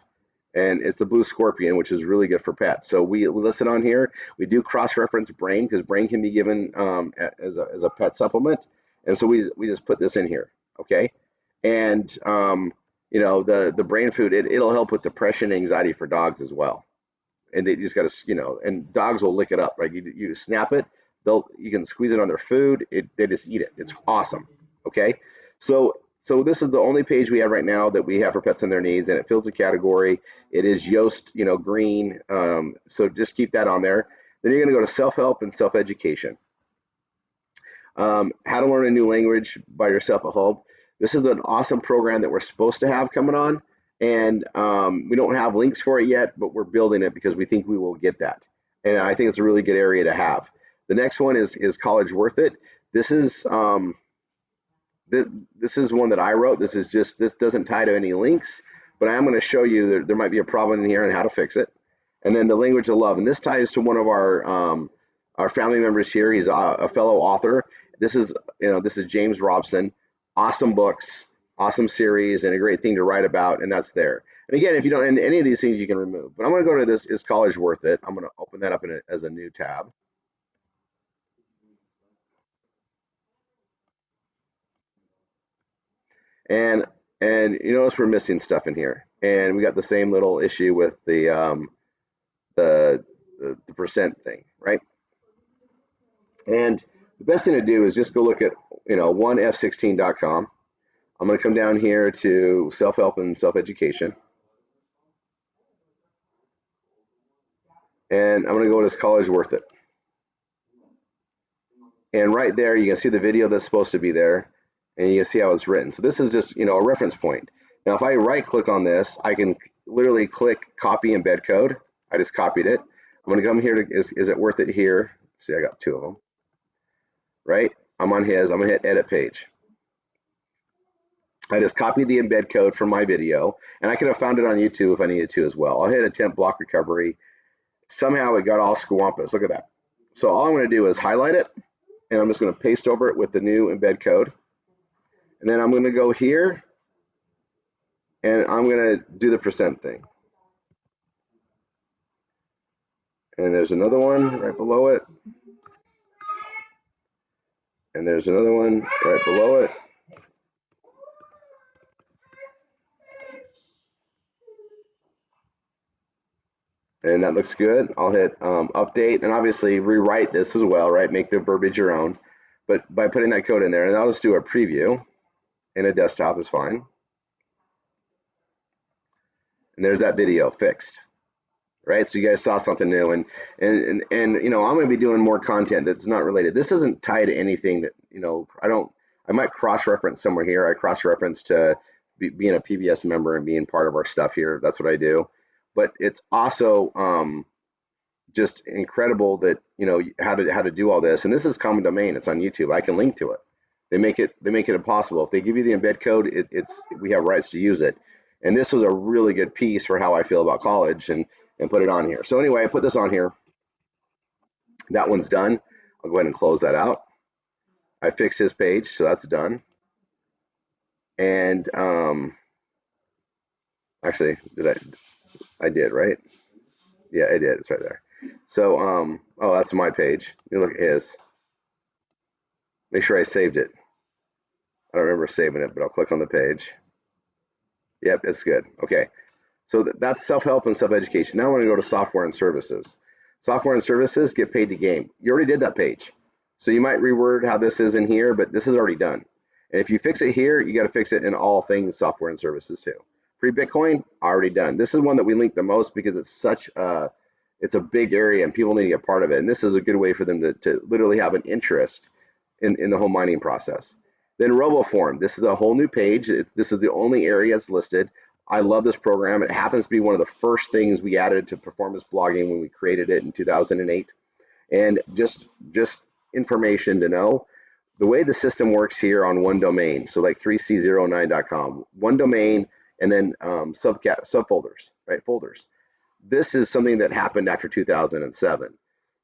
Speaker 2: And it's the blue scorpion, which is really good for pets. So we list it on here. We do cross-reference brain because brain can be given as a pet supplement. And so we just put this in here, okay? And the brain food, it'll help with depression, anxiety for dogs as well. And they just got to, and dogs will lick it up, right? You snap it, you can squeeze it on their food. They just eat it. It's awesome, okay? So this is the only page we have right now that we have for pets and their needs, and it fills the category. It is Yoast, green. So just keep that on there. Then you're going to go to self-help and self-education. How to learn a new language by yourself at home. This is an awesome program that we're supposed to have coming on, and we don't have links for it yet, but we're building it because we think we will get that. And I think it's a really good area to have. The next one is College Worth It. This is this is one that I wrote. This doesn't tie to any links, but I am going to show you there might be a problem in here and how to fix it. And then the language of love, and this ties to one of our family members here. He's a fellow author. This is James Robson. Awesome books, awesome series, and a great thing to write about, and that's there. And again, if you don't, and any of these things you can remove. But I'm going to go to this, is college worth it? I'm going to open that up as a new tab. And you notice we're missing stuff in here, and we got the same little issue with the percent thing, right? And the best thing to do is just go look at 1f16.com. I'm going to come down here to self-help and self-education, and I'm going to go to this college worth it. And right there, you can see the video that's supposed to be there, and you can see how it's written. So this is just a reference point. Now, if I right-click on this, I can literally click copy embed code. I just copied it. I'm going to come here to is it worth it here? See, I got two of them. Right? I'm on his. I'm going to hit edit page. I just copied the embed code from my video, and I could have found it on YouTube if I needed to as well. I'll hit attempt block recovery. Somehow it got all squampus. Look at that. So all I'm going to do is highlight it, and I'm just going to paste over it with the new embed code. And then I'm going to go here, and I'm going to do the percent thing. And there's another one right below it. And there's another one right below it. And that looks good. I'll hit update, and obviously rewrite this as well, right? Make the verbiage your own. But by putting that code in there, and I'll just do a preview, and a desktop is fine. And there's that video fixed, right? So you guys saw something new, and you know, I'm going to be doing more content that's not related. This isn't tied to anything that, you know, I might cross-reference somewhere here. I cross-reference to being a PBS member and being part of our stuff here. That's what I do. But it's also just incredible that, you know, how to do all this. And this is common domain. It's on YouTube. I can link to it. They make it impossible. If they give you the embed code, we have rights to use it. And this was a really good piece for how I feel about college, and put it on here. So anyway, I put this on here. That one's done. I'll go ahead and close that out. I fixed his page, so that's done. And actually, I did, right? Yeah, I did. It's right there. So, oh, that's my page. You look at his. Make sure I saved it. I don't remember saving it, but I'll click on the page. Yep, it's good. Okay. So that's self-help and self-education. Now I want to go to software and services. Software and services, get paid to game. You already did that page. So you might reword how this is in here, but this is already done. And if you fix it here, you got to fix it in all things software and services too. Free Bitcoin, already done. This is one that we link the most because it's such it's a big area and people need to get part of it. And this is a good way for them to literally have an interest in the whole mining process. Then RoboForm, this is a whole new page. This is the only area it's listed. I love this program. It happens to be one of the first things we added to performance blogging when we created it in 2008. And just information to know, the way the system works here on one domain, so like 3c09.com, one domain, and then subfolders, right, folders. This is something that happened after 2007.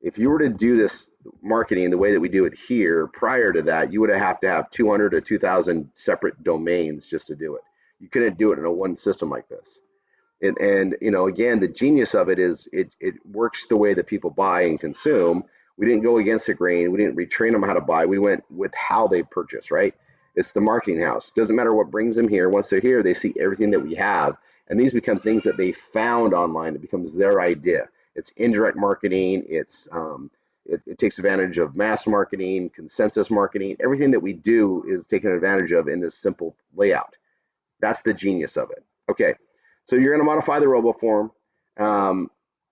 Speaker 2: If you were to do this marketing the way that we do it here, prior to that, you would have to have 200 to 2,000 separate domains just to do it. You couldn't do it in a one system like this. And you know, again, the genius of it is it works the way that people buy and consume. We didn't go against the grain. We didn't retrain them how to buy. We went with how they purchase, right? It's the marketing house. Doesn't matter what brings them here. Once they're here, they see everything that we have. And these become things that they found online. It becomes their idea. It's indirect marketing. It's it takes advantage of mass marketing, consensus marketing. Everything that we do is taken advantage of in this simple layout. That's the genius of it. Okay, so you're going to modify the RoboForm,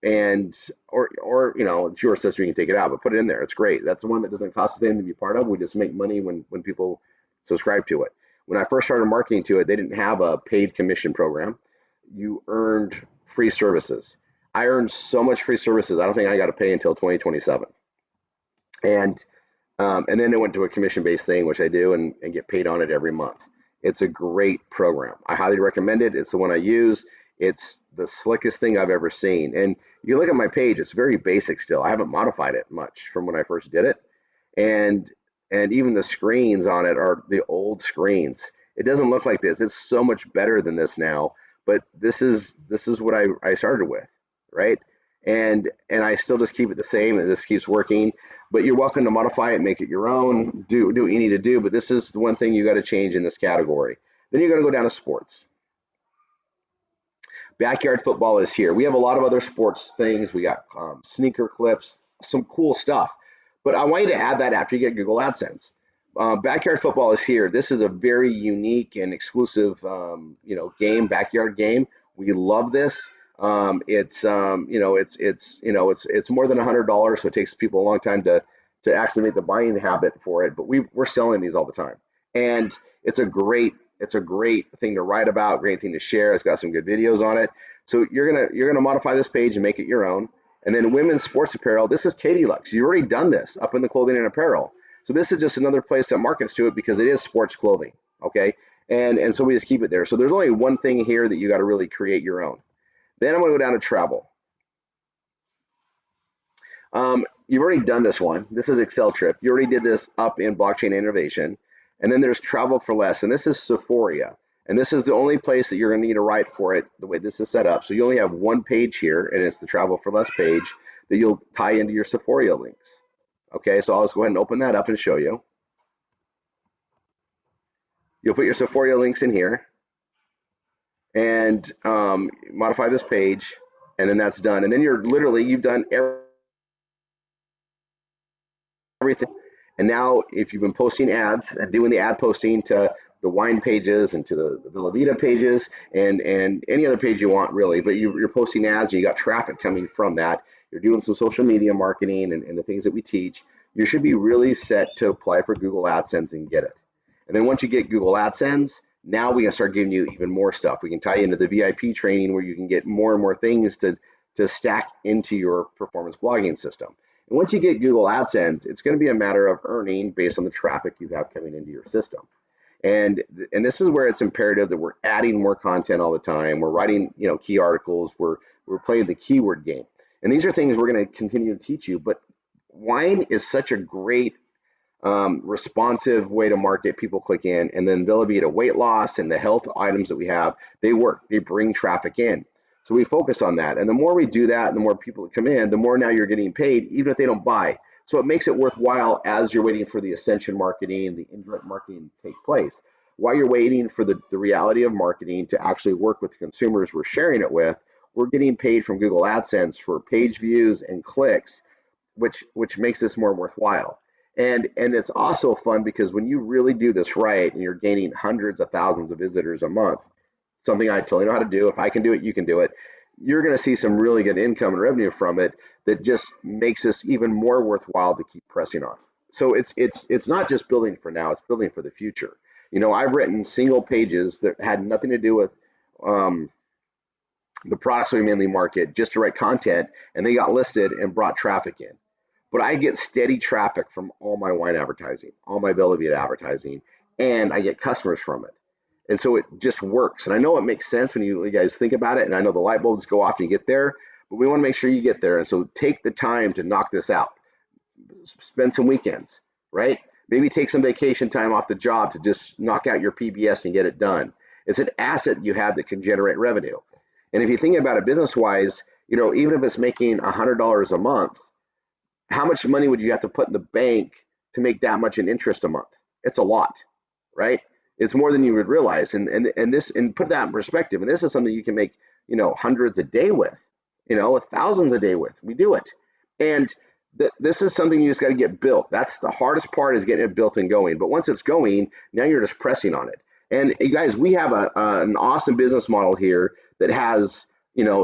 Speaker 2: and or you know, it's your system. You can take it out, but put it in there. It's great. That's the one that doesn't cost us anything to be part of. We just make money when people subscribe to it. When I first started marketing to it, they didn't have a paid commission program. You earned free services. I earned so much free services. I don't think I got to pay until 2027. And then it went to a commission-based thing, which I do, and get paid on it every month. It's a great program. I highly recommend it. It's the one I use. It's the slickest thing I've ever seen. And you look at my page, it's very basic still. I haven't modified it much from when I first did it. And even the screens on it are the old screens. It doesn't look like this. It's so much better than this now. But this is what I started with, right? And I still just keep it the same, and this keeps working. But you're welcome to modify it, make it your own, do what you need to do. But this is the one thing you got to change in this category. Then you're going to go down to sports. Backyard football is here. We have a lot of other sports things. We got sneaker clips, some cool stuff. But I want you to add that after you get Google AdSense. Backyard football is here. This is a very unique and exclusive, game, backyard game. We love this. It's more than $100, so it takes people a long time to actually make the buying habit for it. But we're selling these all the time, and it's a great thing to write about, great thing to share. It's got some good videos on it. So you're gonna modify this page and make it your own. And then women's sports apparel. This is Katie Lux. You've already done this up in the clothing and apparel. So this is just another place that markets to it because it is sports clothing. Okay. And so we just keep it there. So there's only one thing here that you got to really create your own. Then I'm going to go down to travel. You've already done this one. This is Excel Trip. You already did this up in Blockchain Innovation. And then there's Travel for Less, and this is Sephora. And this is the only place that you're going to need to write for it the way this is set up. So you only have one page here, and it's the Travel for Less page that you'll tie into your Sephora links. Okay, so I'll just go ahead and open that up and show you. You'll put your Sephora links in here and modify this page, and then that's done. And then you've done everything. And now if you've been posting ads and doing the ad posting to the wine pages and to the Villa Vita pages and any other page you want really, but you're posting ads and you got traffic coming from that, you're doing some social media marketing and the things that we teach, you should be really set to apply for Google AdSense and get it. And then once you get Google AdSense, now we can start giving you even more stuff. We can tie you into the VIP training where you can get more and more things to stack into your performance blogging system. And once you get Google AdSense, it's going to be a matter of earning based on the traffic you have coming into your system. And this is where it's imperative that we're adding more content all the time. We're writing, key articles. We're playing the keyword game. And these are things we're going to continue to teach you. But wine is such a great responsive way to market. People click in, and then Villa Vita weight loss and the health items that we have, they work. They bring traffic in. So we focus on that. And the more we do that, and the more people that come in, the more now you're getting paid, even if they don't buy. So it makes it worthwhile as you're waiting for the ascension marketing, the indirect marketing to take place. While you're waiting for the reality of marketing to actually work with the consumers we're sharing it with, we're getting paid from Google AdSense for page views and clicks, which makes this more worthwhile. And it's also fun because when you really do this right and you're gaining hundreds of thousands of visitors a month, something I totally know how to do. If I can do it, you can do it. You're going to see some really good income and revenue from it that just makes this even more worthwhile to keep pressing on. So it's not just building for now, it's building for the future. I've written single pages that had nothing to do with the products we mainly market, just to write content, and they got listed and brought traffic in. But I get steady traffic from all my wine advertising, all my Villa Vita advertising, and I get customers from it. And so it just works. And I know it makes sense when you guys think about it. And I know the light bulbs go off and you get there, but we want to make sure you get there. And so take the time to knock this out. Spend some weekends, right? Maybe take some vacation time off the job to just knock out your PBS and get it done. It's an asset you have that can generate revenue. And if you think about it business-wise, even if it's making $100 a month, how much money would you have to put in the bank to make that much in interest a month? It's a lot, right? It's more than you would realize, and put that in perspective. And this is something you can make, hundreds a day with, thousands a day with. We do it, and this is something you just got to get built. That's the hardest part, is getting it built and going. But once it's going, now you're just pressing on it. And you guys, we have an awesome business model here that has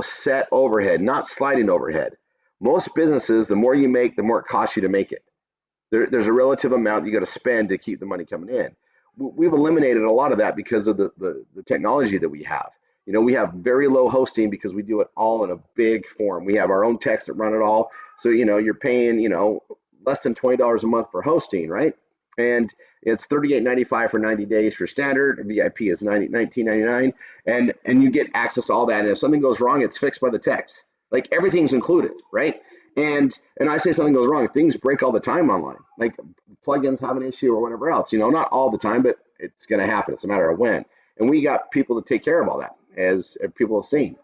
Speaker 2: set overhead, not sliding overhead. Most businesses, the more you make, the more it costs you to make it. There's a relative amount you got to spend to keep the money coming in. We've eliminated a lot of that because of the technology that we have. We have very low hosting because we do it all in a big form. We have our own techs that run it all. So, you're paying, less than $20 a month for hosting, right? And it's $38.95 for 90 days for standard. VIP is $19.99, and you get access to all that. And if something goes wrong, it's fixed by the techs. Like, everything's included, right? And I say something goes wrong, things break all the time online. Like, plugins have an issue or whatever else. Not all the time, but it's going to happen. It's a matter of when. And we got people to take care of all that, as people have seen.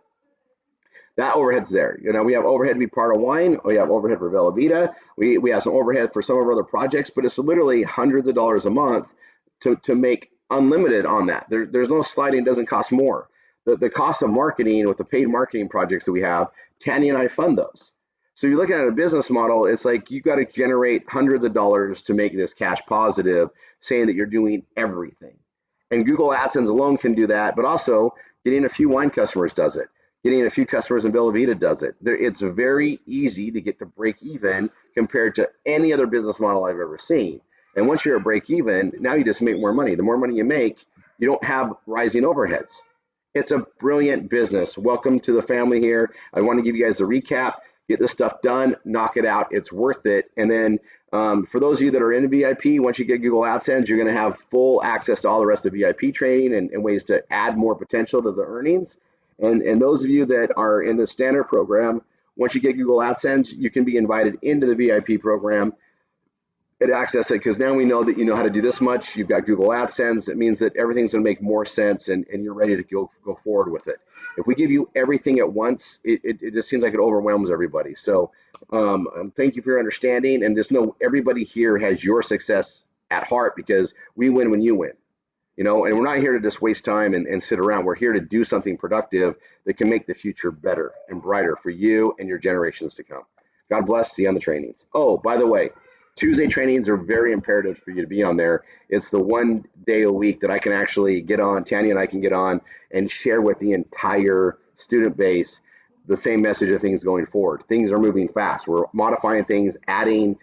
Speaker 2: That overhead's there. We have overhead to be part of wine. We have overhead for Villa Vita. We have some overhead for some of our other projects, but it's literally hundreds of dollars a month to make unlimited on that. There's no sliding. It doesn't cost more. The cost of marketing with the paid marketing projects that we have, Tanny and I fund those. So you're looking at a business model, it's like you got to generate hundreds of dollars to make this cash positive, saying that you're doing everything. And Google AdSense alone can do that, but also getting a few wine customers does it. Getting a few customers in Villa Vita does it. It's very easy to get to break even compared to any other business model I've ever seen. And once you're at break even, now you just make more money. The more money you make, you don't have rising overheads. It's a brilliant business. Welcome to the family here. I want to give you guys a recap. Get this stuff done, knock it out. It's worth it. And then For those of you that are in VIP, once you get Google AdSense, you're going to have full access to all the rest of VIP training and ways to add more potential to the earnings. And those of you that are in the standard program, once you get Google AdSense, you can be invited into the VIP program and access it, because now we know that you know how to do this much. You've got Google AdSense. It means that everything's going to make more sense, and you're ready to go forward with it. If we give you everything at once, it just seems like it overwhelms everybody. So thank you for your understanding, and just know everybody here has your success at heart, because we win when you win. You know, and we're not here to just waste time and sit around. We're here to do something productive that can make the future better and brighter for you and your generations to come. God bless. See you on the trainings. Oh, by the way, Tuesday trainings are very imperative for you to be on there. It's the one day a week that I can actually get on, Tanya and I can get on and share with the entire student base the same message of things going forward. Things are moving fast. We're modifying things, adding,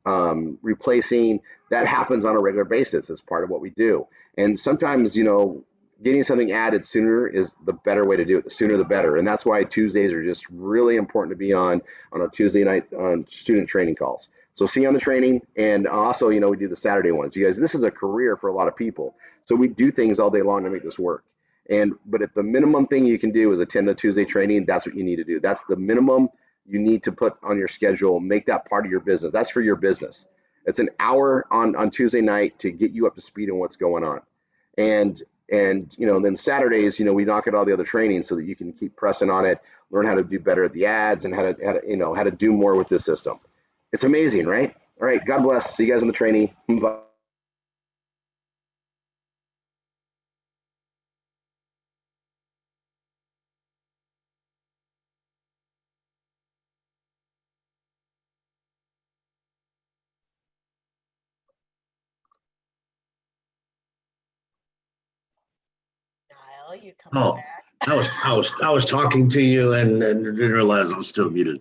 Speaker 2: replacing. That happens on a regular basis as part of what we do. And sometimes, you know, getting something added sooner is the better way to do it. The sooner the better. And that's why Tuesdays are just really important to be on a Tuesday night on student training calls. So see you on the training. And also, you know, we do the Saturday ones. You guys, this is a career for a lot of people. So we do things all day long to make this work. But if the minimum thing you can do is attend the Tuesday training, that's what you need to do. That's the minimum you need to put on your schedule. Make that part of your business. That's for your business. It's an hour on Tuesday night to get you up to speed on what's going on. And you know, then Saturdays, you know, we knock out all the other trainings so that you can keep pressing on it, learn how to do better at the ads, and how to do more with this system. It's amazing, right? All right, God bless. See you guys in the training. Bye.
Speaker 5: You coming back?
Speaker 1: I was talking to you and didn't realize I was still muted.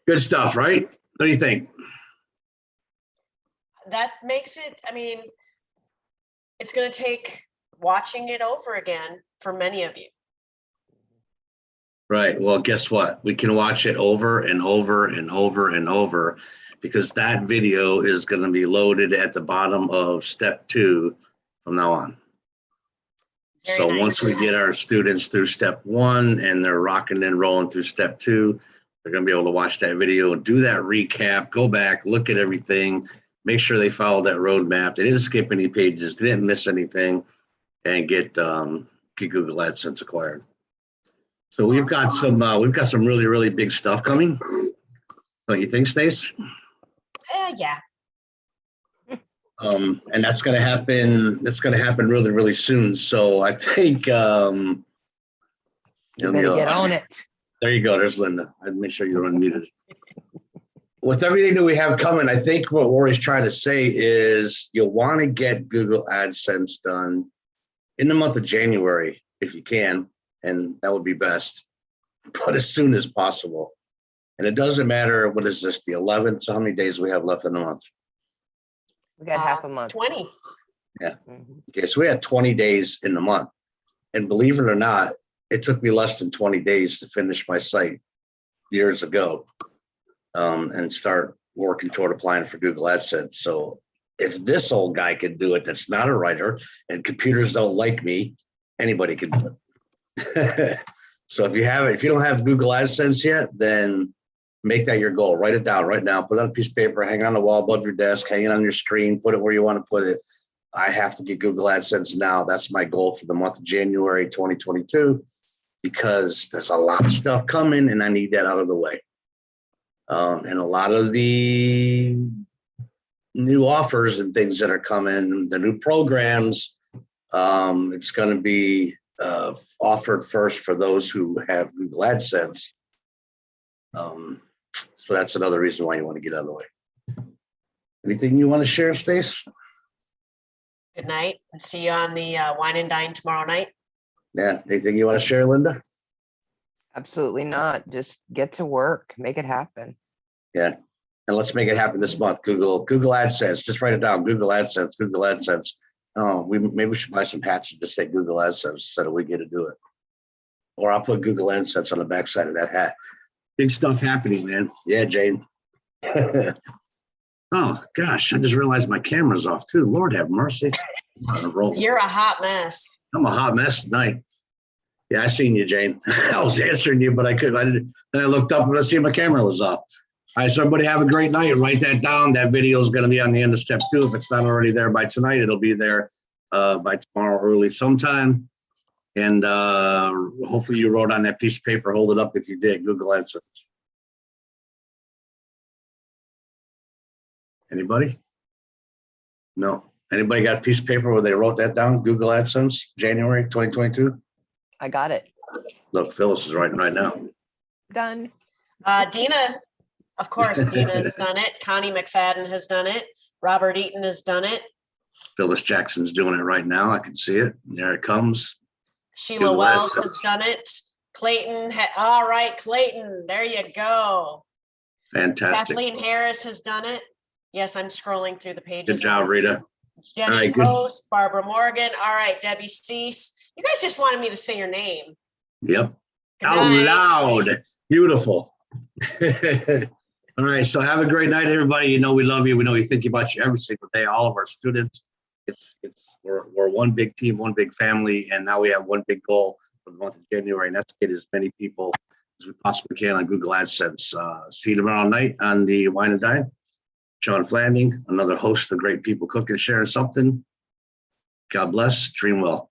Speaker 1: Good stuff, right? What do you think?
Speaker 5: That makes it, I mean, it's going to take watching it over again for many of you.
Speaker 1: Right. Well, guess what? We can watch it over and over and over and over, because that video is going to be loaded at the bottom of step 2 from now on.
Speaker 5: Very
Speaker 1: so
Speaker 5: nice.
Speaker 1: Once we get our students through step 1 and they're rocking and rolling through step 2, they're going to be able to watch that video and do that recap, go back, look at everything, make sure they followed that roadmap. They didn't skip any pages, they didn't miss anything, and get Google AdSense acquired. So we've got some really, really big stuff coming. Don't you think, Stace?
Speaker 5: Yeah.
Speaker 1: And that's going to happen. That's going to happen really, really soon. So I think
Speaker 6: you better get on it.
Speaker 1: There you go. There's Linda. I'd make sure you're unmuted. With everything that we have coming, I think what Rory's trying to say is you'll want to get Google AdSense done in the month of January if you can, and that would be best, but as soon as possible. And it doesn't matter, what is this, the 11th? So how many days do we have left in the month?
Speaker 6: We got half a month.
Speaker 5: 20.
Speaker 1: Yeah. Okay, so we had 20 days in the month. And believe it or not, it took me less than 20 days to finish my site years ago and start working toward applying for Google AdSense. So if this old guy can do it, that's not a writer, and computers don't like me, anybody can do it. So if you don't have Google AdSense yet, then make that your goal. Write it down right now. Put it on a piece of paper, hang it on the wall above your desk, hang it on your screen, put it where you want to put it. I have to get Google AdSense now. That's my goal for the month of January 2022, because there's a lot of stuff coming and I need that out of the way. And a lot of the new offers and things that are coming, the new programs, it's going to be offered first for those who have Google AdSense. So that's another reason why you want to get out of the way. Anything you want to share, Stace?
Speaker 5: Good night, and see you on the Wine and Dine tomorrow night.
Speaker 1: Yeah. Anything you want to share, Linda?
Speaker 6: Absolutely not. Just get to work, make it happen.
Speaker 1: Yeah. And let's make it happen this month. Google AdSense. Just write it down. Google AdSense. Google AdSense. Oh, maybe we should buy some hats and just say Google AdSense so that we get to do it. Or I'll put Google AdSense on the backside of that hat. Big stuff happening, man. Yeah, Jane. Oh, gosh, I just realized my camera's off too. Lord have mercy.
Speaker 5: You're a hot mess.
Speaker 1: I'm a hot mess tonight. Yeah, I seen you, Jane. I was answering you, but I didn't. Then I looked up and I see my camera was off. All right, so everybody have a great night. Write that down. That video is going to be on the end of step 2. If it's not already there by tonight, it'll be there by tomorrow early sometime. And hopefully you wrote on that piece of paper. Hold it up if you did. Google AdSense. Anybody? No. Anybody got a piece of paper where they wrote that down? Google AdSense, January 2022?
Speaker 6: I got it.
Speaker 1: Look, Phyllis is writing right now.
Speaker 6: Done.
Speaker 5: Dina, of course, Dina has done it. Connie McFadden has done it. Robert Eaton has done it.
Speaker 1: Phyllis Jackson's doing it right now. I can see it. There it comes.
Speaker 5: Sheila
Speaker 1: Google
Speaker 5: Wells
Speaker 1: AdSense.
Speaker 5: has done it. Clayton, all right, Clayton, there you go.
Speaker 1: Fantastic.
Speaker 5: Kathleen Harris has done it. Yes, I'm scrolling through the pages.
Speaker 1: Good job, Rita.
Speaker 5: Jenny
Speaker 1: All right, good.
Speaker 5: Post, Barbara Morgan. All right, Debbie Cease. You guys just wanted me to say your name.
Speaker 1: Yep.
Speaker 5: Good
Speaker 1: Out
Speaker 5: night.
Speaker 1: loud. Beautiful. All right. So have a great night, everybody. You know we love you. We know we think about you every single day. All of our students. We're one big team, one big family, and now we have one big goal for the month of January, and that's to get as many people as we possibly can on Google AdSense. See you tomorrow night on the Wine and Dine. Sean Flanding, another host of Great People Cooking, sharing something. God bless. Dream well.